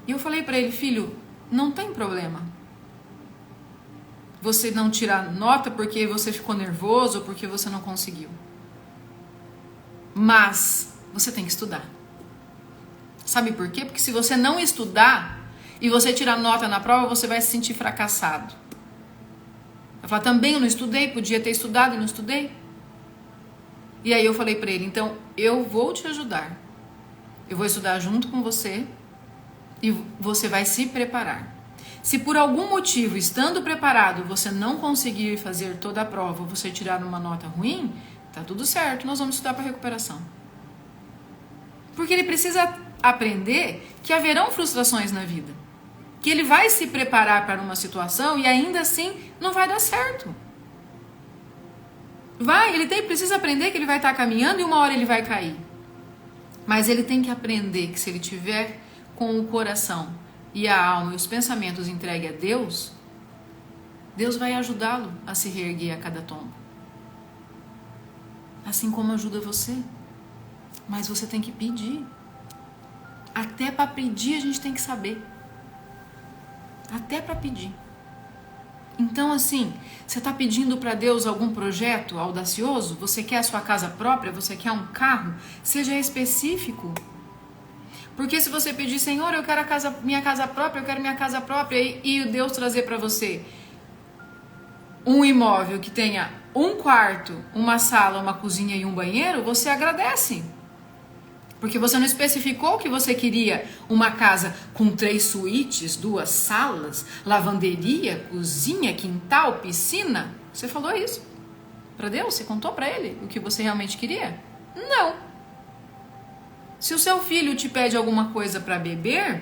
E eu falei para ele, filho, não tem problema. Você não tirar nota porque você ficou nervoso ou porque você não conseguiu. Mas você tem que estudar. Sabe por quê? Porque se você não estudar e você tirar nota na prova, você vai se sentir fracassado. Eu falo, também eu não estudei, podia ter estudado e não estudei. E aí eu falei para ele, então eu vou te ajudar. Eu vou estudar junto com você e você vai se preparar. Se por algum motivo, estando preparado, você não conseguir fazer toda a prova, você tirar uma nota ruim, tá tudo certo, nós vamos estudar para recuperação. Porque ele precisa aprender que haverão frustrações na vida. Que ele vai se preparar para uma situação e ainda assim não vai dar certo. Precisa aprender que ele vai estar caminhando e uma hora ele vai cair. Mas ele tem que aprender que se ele tiver com o coração e a alma e os pensamentos entregue a Deus, Deus vai ajudá-lo a se reerguer a cada tombo. Assim como ajuda você. Mas você tem que pedir. Até para pedir a gente tem que saber. Até para pedir. Então assim, você está pedindo para Deus algum projeto audacioso? Você quer a sua casa própria? Você quer um carro? Seja específico. Porque se você pedir, Senhor, eu quero minha casa própria, e Deus trazer para você um imóvel que tenha um quarto, uma sala, uma cozinha e um banheiro, você agradece. Porque você não especificou que você queria uma casa com 3 suítes, 2 salas, lavanderia, cozinha, quintal, piscina. Você falou isso para Deus? Você contou para Ele o que você realmente queria? Não. Se o seu filho te pede alguma coisa para beber,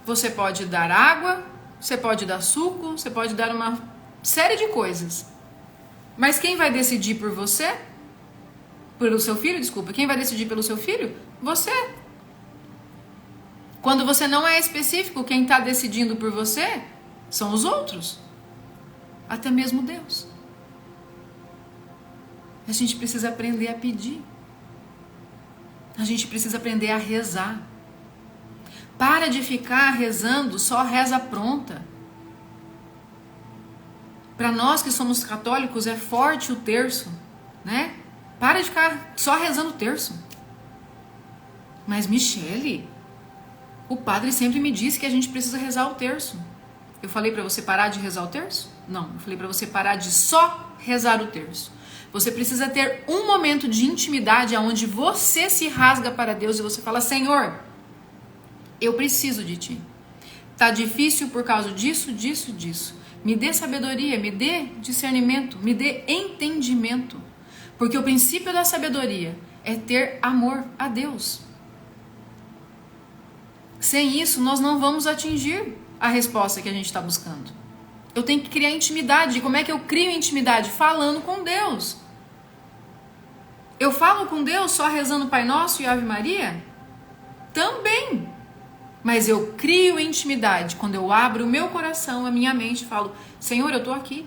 você pode dar água, você pode dar suco, você pode dar uma série de coisas. Mas quem vai decidir por você? Pelo seu filho, desculpa. Quem vai decidir pelo seu filho? Você. Quando você não é específico, quem está decidindo por você são os outros. Até mesmo Deus. A gente precisa aprender a pedir. A gente precisa aprender a rezar. Para de ficar rezando só reza pronta. Para nós que somos católicos é forte o terço, né? Para de ficar só rezando o terço. Mas Michele, o padre sempre me disse que a gente precisa rezar o terço. Eu falei para você parar de rezar o terço? Não, eu falei para você parar de só rezar o terço. Você precisa ter um momento de intimidade onde você se rasga para Deus e você fala: Senhor, eu preciso de Ti. Tá difícil por causa disso, disso, disso. Me dê sabedoria, me dê discernimento, me dê entendimento. Porque o princípio da sabedoria é ter amor a Deus. Sem isso, nós não vamos atingir a resposta que a gente está buscando. Eu tenho que criar intimidade. Como é que eu crio intimidade? Falando com Deus. Eu falo com Deus só rezando Pai Nosso e Ave Maria? Também. Mas eu crio intimidade quando eu abro o meu coração, a minha mente e falo: Senhor, eu estou aqui.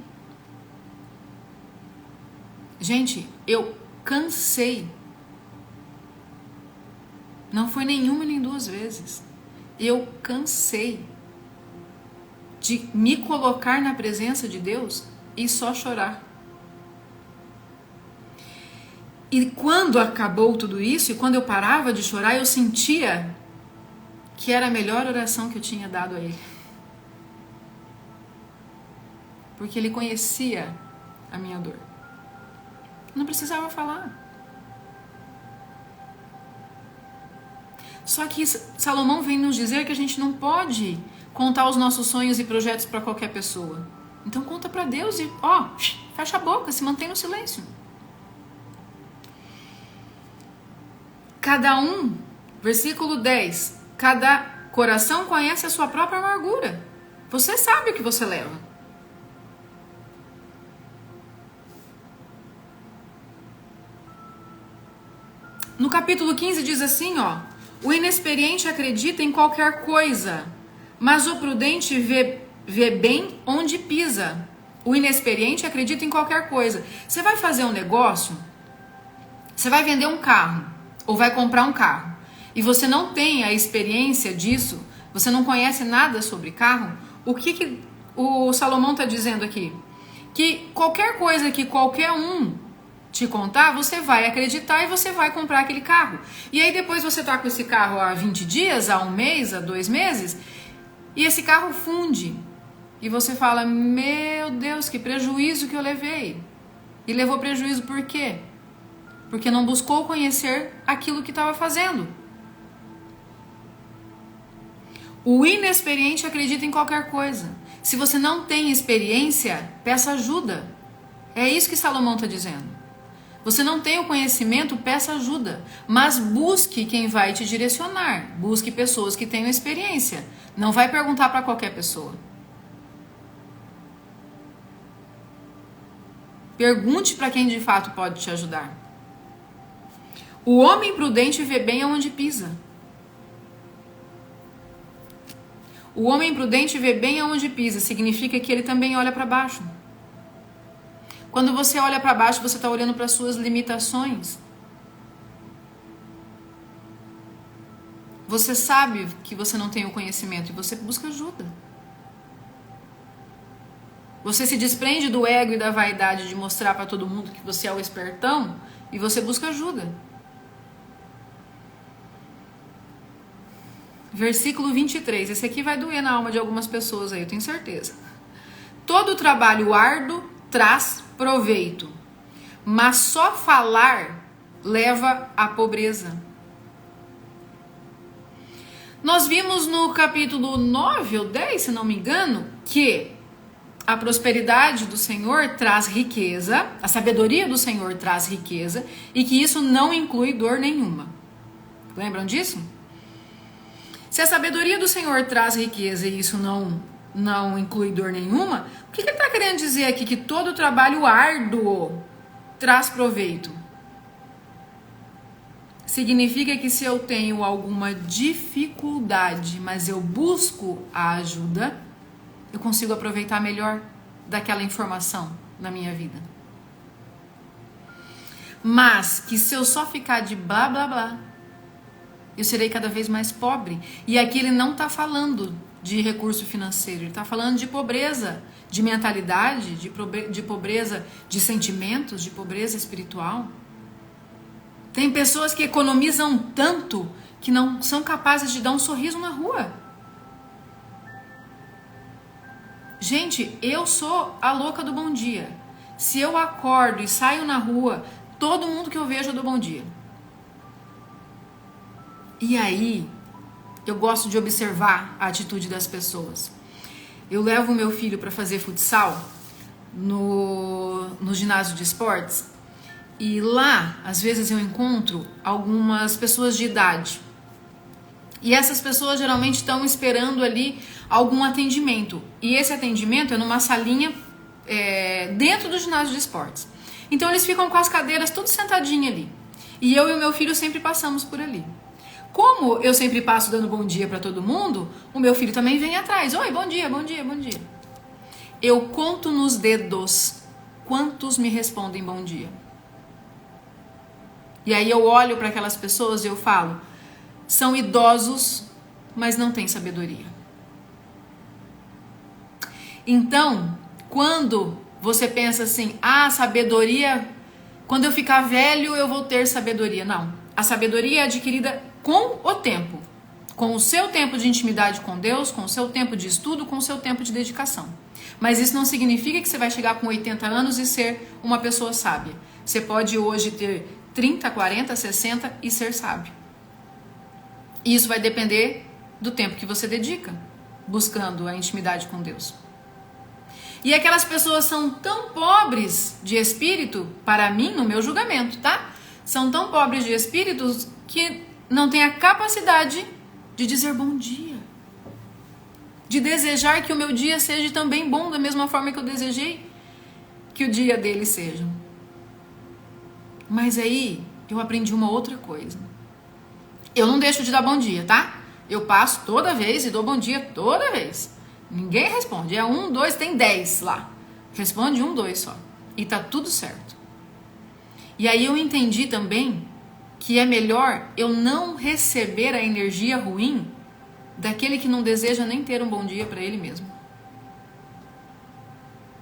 Gente, eu cansei. Não foi nenhuma nem duas vezes. Eu cansei de me colocar na presença de Deus e só chorar. E quando acabou tudo isso, e quando eu parava de chorar, eu sentia que era a melhor oração que eu tinha dado a Ele. Porque Ele conhecia a minha dor. Não precisava falar. Só que Salomão vem nos dizer que a gente não pode contar os nossos sonhos e projetos para qualquer pessoa. Então conta para Deus e, fecha a boca, se mantém no silêncio. Cada um, versículo 10, cada coração conhece a sua própria amargura. Você sabe o que você leva. No capítulo 15 diz assim, o inexperiente acredita em qualquer coisa, mas o prudente vê bem onde pisa. O inexperiente acredita em qualquer coisa. Você vai fazer um negócio, você vai vender um carro, ou vai comprar um carro, e você não tem a experiência disso, você não conhece nada sobre carro, o que o Salomão está dizendo aqui? Que qualquer coisa que qualquer um te contar, você vai acreditar e você vai comprar aquele carro. E aí depois você tá com esse carro há 20 dias, há um mês, há 2 meses, e esse carro funde. E você fala: meu Deus, que prejuízo que eu levei. E levou prejuízo por quê? Porque não buscou conhecer aquilo que estava fazendo. O inexperiente acredita em qualquer coisa. Se você não tem experiência, peça ajuda. É isso que Salomão está dizendo. Você não tem o conhecimento, peça ajuda. Mas busque quem vai te direcionar. Busque pessoas que tenham experiência. Não vai perguntar para qualquer pessoa. Pergunte para quem de fato pode te ajudar. O homem prudente vê bem aonde pisa. O homem prudente vê bem aonde pisa. Significa que ele também olha para baixo. Quando você olha para baixo, você está olhando para as suas limitações. Você sabe que você não tem o conhecimento e você busca ajuda. Você se desprende do ego e da vaidade de mostrar para todo mundo que você é o espertão e você busca ajuda. Versículo 23. Esse aqui vai doer na alma de algumas pessoas aí, eu tenho certeza. Todo trabalho árduo traz proveito, mas só falar leva à pobreza. Nós vimos no capítulo 9 ou 10, se não me engano, que a prosperidade do Senhor traz riqueza, a sabedoria do Senhor traz riqueza, e que isso não inclui dor nenhuma. Lembram disso? Se a sabedoria do Senhor traz riqueza e isso não inclui dor nenhuma, o que ele está querendo dizer aqui? Que todo trabalho árduo traz proveito. Significa que se eu tenho alguma dificuldade, mas eu busco a ajuda, eu consigo aproveitar melhor daquela informação na minha vida. mas que se eu só ficar de blá blá blá, eu serei cada vez mais pobre. E aqui ele não está falando de recurso financeiro, ele está falando de pobreza, de mentalidade, de pobreza de sentimentos, de pobreza espiritual. Tem pessoas que economizam tanto que não são capazes de dar um sorriso na rua. Gente, eu sou a louca do bom dia. Se eu acordo e saio na rua, todo mundo que eu vejo eu dou bom dia. E aí, eu gosto de observar a atitude das pessoas. Eu levo o meu filho para fazer futsal no ginásio de esportes e lá, às vezes, eu encontro algumas pessoas de idade. E essas pessoas geralmente estão esperando ali algum atendimento. E esse atendimento é numa salinha dentro do ginásio de esportes. Então eles ficam com as cadeiras tudo sentadinho ali. E eu e o meu filho sempre passamos por ali. Como eu sempre passo dando bom dia para todo mundo, o meu filho também vem atrás. Oi, bom dia, bom dia, bom dia. Eu conto nos dedos quantos me respondem bom dia. E aí eu olho para aquelas pessoas e eu falo, são idosos, mas não têm sabedoria. Então, quando você pensa assim, sabedoria, quando eu ficar velho eu vou ter sabedoria. Não, a sabedoria é adquirida com o tempo, com o seu tempo de intimidade com Deus, com o seu tempo de estudo, com o seu tempo de dedicação. Mas isso não significa que você vai chegar com 80 anos e ser uma pessoa sábia. Você pode hoje ter 30, 40, 60 e ser sábio. E isso vai depender do tempo que você dedica, buscando a intimidade com Deus. E aquelas pessoas são tão pobres de espírito, para mim, no meu julgamento, tá? São tão pobres de espíritos que não têm a capacidade de dizer bom dia. De desejar que o meu dia seja também bom, da mesma forma que eu desejei que o dia deles seja. Mas aí, eu aprendi uma outra coisa. Eu não deixo de dar bom dia, tá? Eu passo toda vez e dou bom dia toda vez. Ninguém responde. É 1, 2, tem 10 lá. Responde 1, 2 só. E tá tudo certo. E aí eu entendi também que é melhor eu não receber a energia ruim daquele que não deseja nem ter um bom dia para ele mesmo.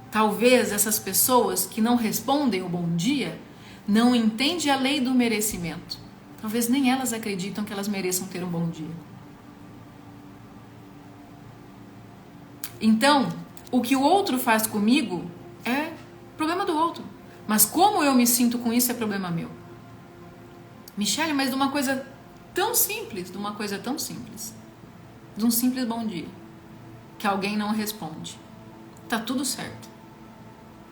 Talvez essas pessoas que não respondem o bom dia não entendem a lei do merecimento. Talvez nem elas acreditam que elas mereçam ter um bom dia. Então, o que o outro faz comigo é problema do outro. Mas como eu me sinto com isso é problema meu. Michele, mas de uma coisa tão simples, de um simples bom dia, que alguém não responde. Tá tudo certo.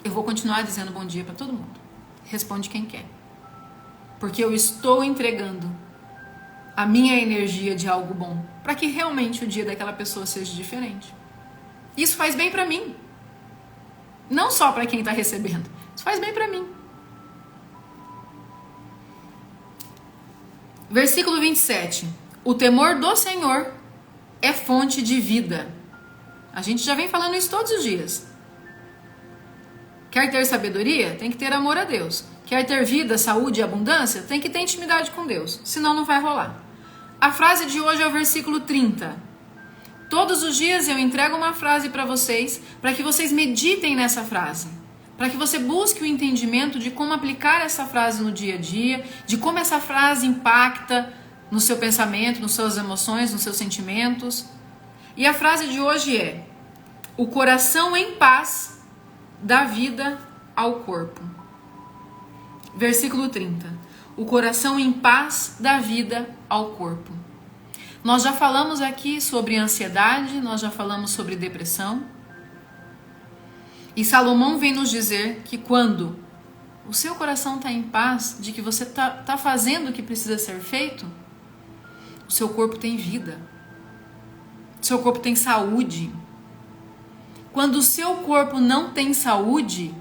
Eu vou continuar dizendo bom dia para todo mundo. Responde quem quer. Porque eu estou entregando a minha energia de algo bom, para que realmente o dia daquela pessoa seja diferente. Isso faz bem para mim. Não só para quem está recebendo. Isso faz bem para mim. Versículo 27. O temor do Senhor é fonte de vida. A gente já vem falando isso todos os dias. Quer ter sabedoria? Tem que ter amor a Deus. Quer ter vida, saúde e abundância? Tem que ter intimidade com Deus. Senão não vai rolar. A frase de hoje é o versículo 30. Todos os dias eu entrego uma frase para vocês, para que vocês meditem nessa frase. Para que você busque o entendimento de como aplicar essa frase no dia a dia, de como essa frase impacta no seu pensamento, nas suas emoções, nos seus sentimentos. E a frase de hoje é: o coração em paz dá vida ao corpo. Versículo 30. O coração em paz dá vida ao corpo. Nós já falamos aqui sobre ansiedade, nós já falamos sobre depressão. E Salomão vem nos dizer que quando o seu coração está em paz, de que você está fazendo o que precisa ser feito, o seu corpo tem vida. O seu corpo tem saúde. Quando o seu corpo não tem saúde,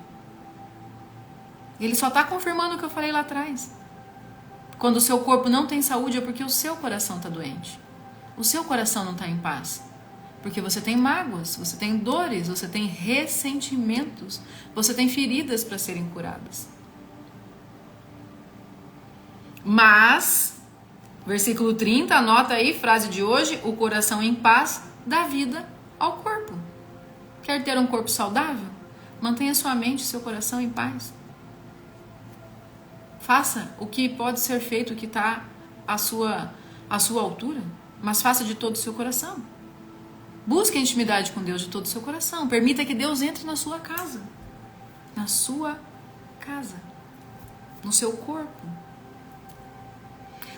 ele só está confirmando o que eu falei lá atrás. Quando o seu corpo não tem saúde é porque o seu coração está doente. O seu coração não está em paz. Porque você tem mágoas, você tem dores, você tem ressentimentos, você tem feridas para serem curadas. Mas, versículo 30, anota aí, frase de hoje: o coração em paz dá vida ao corpo. Quer ter um corpo saudável? Mantenha sua mente e seu coração em paz. Faça o que pode ser feito, o que está à sua altura, mas faça de todo o seu coração. Busque a intimidade com Deus de todo o seu coração. Permita que Deus entre na sua casa. Na sua casa. No seu corpo.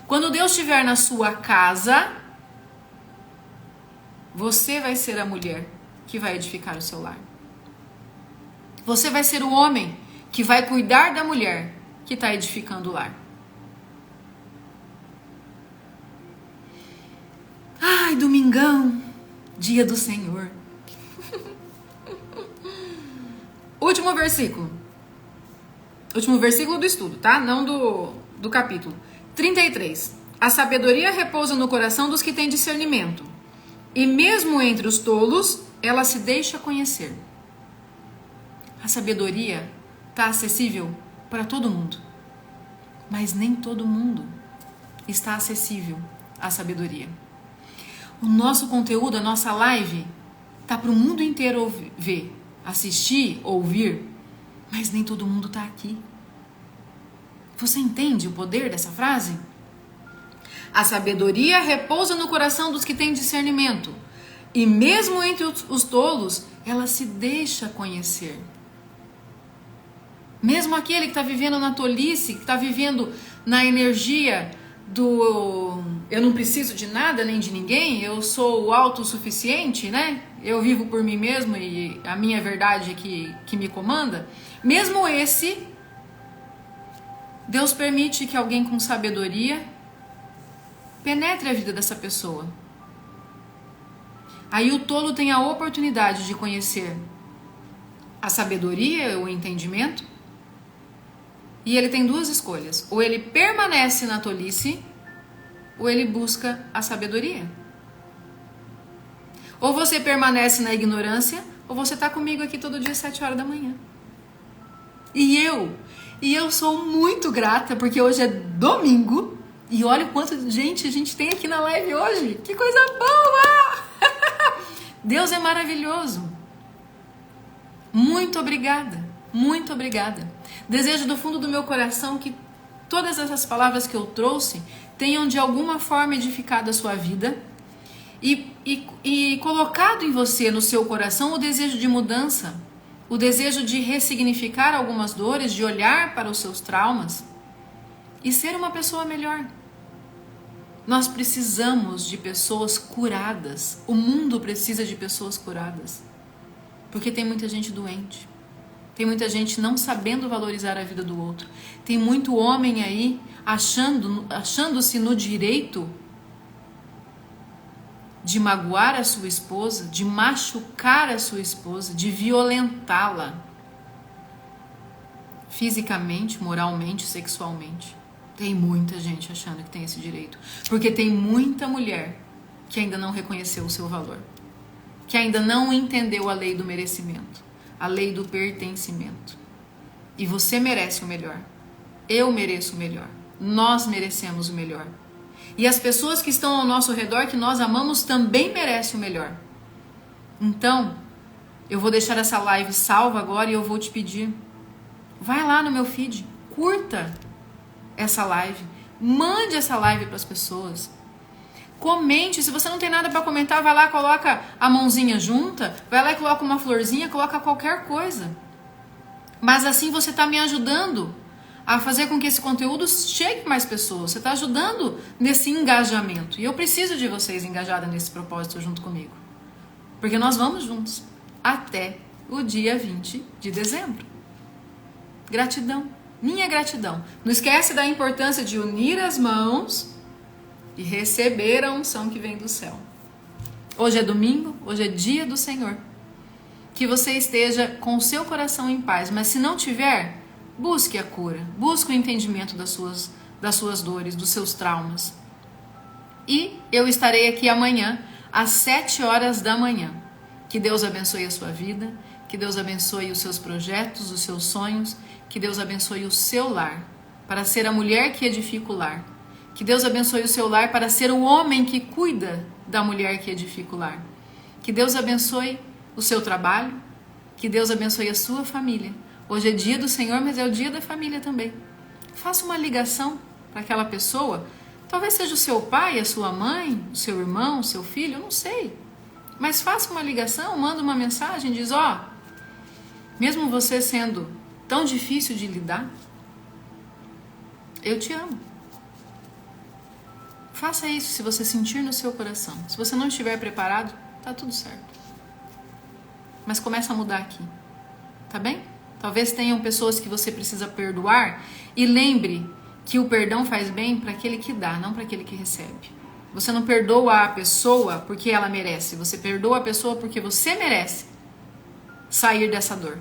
Quando Deus estiver na sua casa, você vai ser a mulher que vai edificar o seu lar. Você vai ser o homem que vai cuidar da mulher que está edificando o lar. Ai, domingão, dia do Senhor. Último versículo do estudo, tá? Não do capítulo. 33. A sabedoria repousa no coração dos que têm discernimento, e mesmo entre os tolos, ela se deixa conhecer. A sabedoria está acessível para todo mundo, mas nem todo mundo está acessível à sabedoria. O nosso conteúdo, a nossa live, tá para o mundo inteiro ver, assistir, ouvir, mas nem todo mundo está aqui. Você entende o poder dessa frase? A sabedoria repousa no coração dos que têm discernimento, e mesmo entre os tolos, ela se deixa conhecer. Mesmo aquele que está vivendo na tolice, que está vivendo na energia do eu não preciso de nada nem de ninguém, eu sou autossuficiente, né? Eu vivo por mim mesmo e a minha verdade é que me comanda. Mesmo esse, Deus permite que alguém com sabedoria penetre a vida dessa pessoa. Aí o tolo tem a oportunidade de conhecer a sabedoria, o entendimento, e ele tem duas escolhas: ou ele permanece na tolice, ou ele busca a sabedoria. Ou você permanece na ignorância, ou você está comigo aqui todo dia às 7 horas da manhã. E eu sou muito grata, porque hoje é domingo, e olha quanto gente a gente tem aqui na live hoje. Que coisa boa! Deus é maravilhoso. Muito obrigada, muito obrigada. Desejo do fundo do meu coração que todas essas palavras que eu trouxe tenham de alguma forma edificado a sua vida e colocado em você, no seu coração, o desejo de mudança, o desejo de ressignificar algumas dores, de olhar para os seus traumas e ser uma pessoa melhor. Nós precisamos de pessoas curadas. O mundo precisa de pessoas curadas. Porque tem muita gente doente. Tem muita gente não sabendo valorizar a vida do outro. Tem muito homem aí achando-se no direito de magoar a sua esposa, de machucar a sua esposa, de violentá-la fisicamente, moralmente, sexualmente. Tem muita gente achando que tem esse direito. Porque tem muita mulher que ainda não reconheceu o seu valor. Que ainda não entendeu a lei do merecimento. A lei do pertencimento. E você merece o melhor. Eu mereço o melhor. Nós merecemos o melhor. E as pessoas que estão ao nosso redor, que nós amamos, também merecem o melhor. Então, eu vou deixar essa live salva agora e eu vou te pedir. Vai lá no meu feed. Curta essa live. Mande essa live para as pessoas. Comente. Se você não tem nada para comentar, vai lá, coloca a mãozinha junta, vai lá e coloca uma florzinha, coloca qualquer coisa. Mas assim você está me ajudando a fazer com que esse conteúdo chegue a mais pessoas. Você está ajudando nesse engajamento. E eu preciso de vocês engajadas nesse propósito junto comigo. Porque nós vamos juntos até o dia 20 de dezembro. Gratidão. Minha gratidão. Não esquece da importância de unir as mãos e receber a unção que vem do céu. Hoje é domingo, hoje é dia do Senhor. Que você esteja com o seu coração em paz, mas se não tiver, busque a cura, busque o entendimento das suas dores, dos seus traumas. E eu estarei aqui amanhã, às 7 horas da manhã. Que Deus abençoe a sua vida, que Deus abençoe os seus projetos, os seus sonhos, que Deus abençoe o seu lar. para ser a mulher que edifica o lar. Que Deus abençoe o seu lar para ser o homem que cuida da mulher que edifica o lar. Que Deus abençoe o seu trabalho. Que Deus abençoe a sua família. Hoje é dia do Senhor, mas é o dia da família também. Faça uma ligação para aquela pessoa. Talvez seja o seu pai, a sua mãe, o seu irmão, o seu filho, eu não sei. Mas faça uma ligação, manda uma mensagem, diz, mesmo você sendo tão difícil de lidar, eu te amo. Faça isso se você sentir no seu coração. Se você não estiver preparado, tá tudo certo. Mas começa a mudar aqui, tá bem? Talvez tenham pessoas que você precisa perdoar e lembre que o perdão faz bem para aquele que dá, não para aquele que recebe. Você não perdoa a pessoa porque ela merece, você perdoa a pessoa porque você merece sair dessa dor.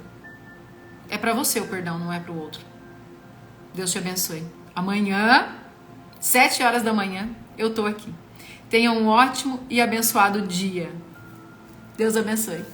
É para você o perdão, não é para o outro. Deus te abençoe. Amanhã, 7 horas da manhã, eu tô aqui. Tenha um ótimo e abençoado dia. Deus abençoe.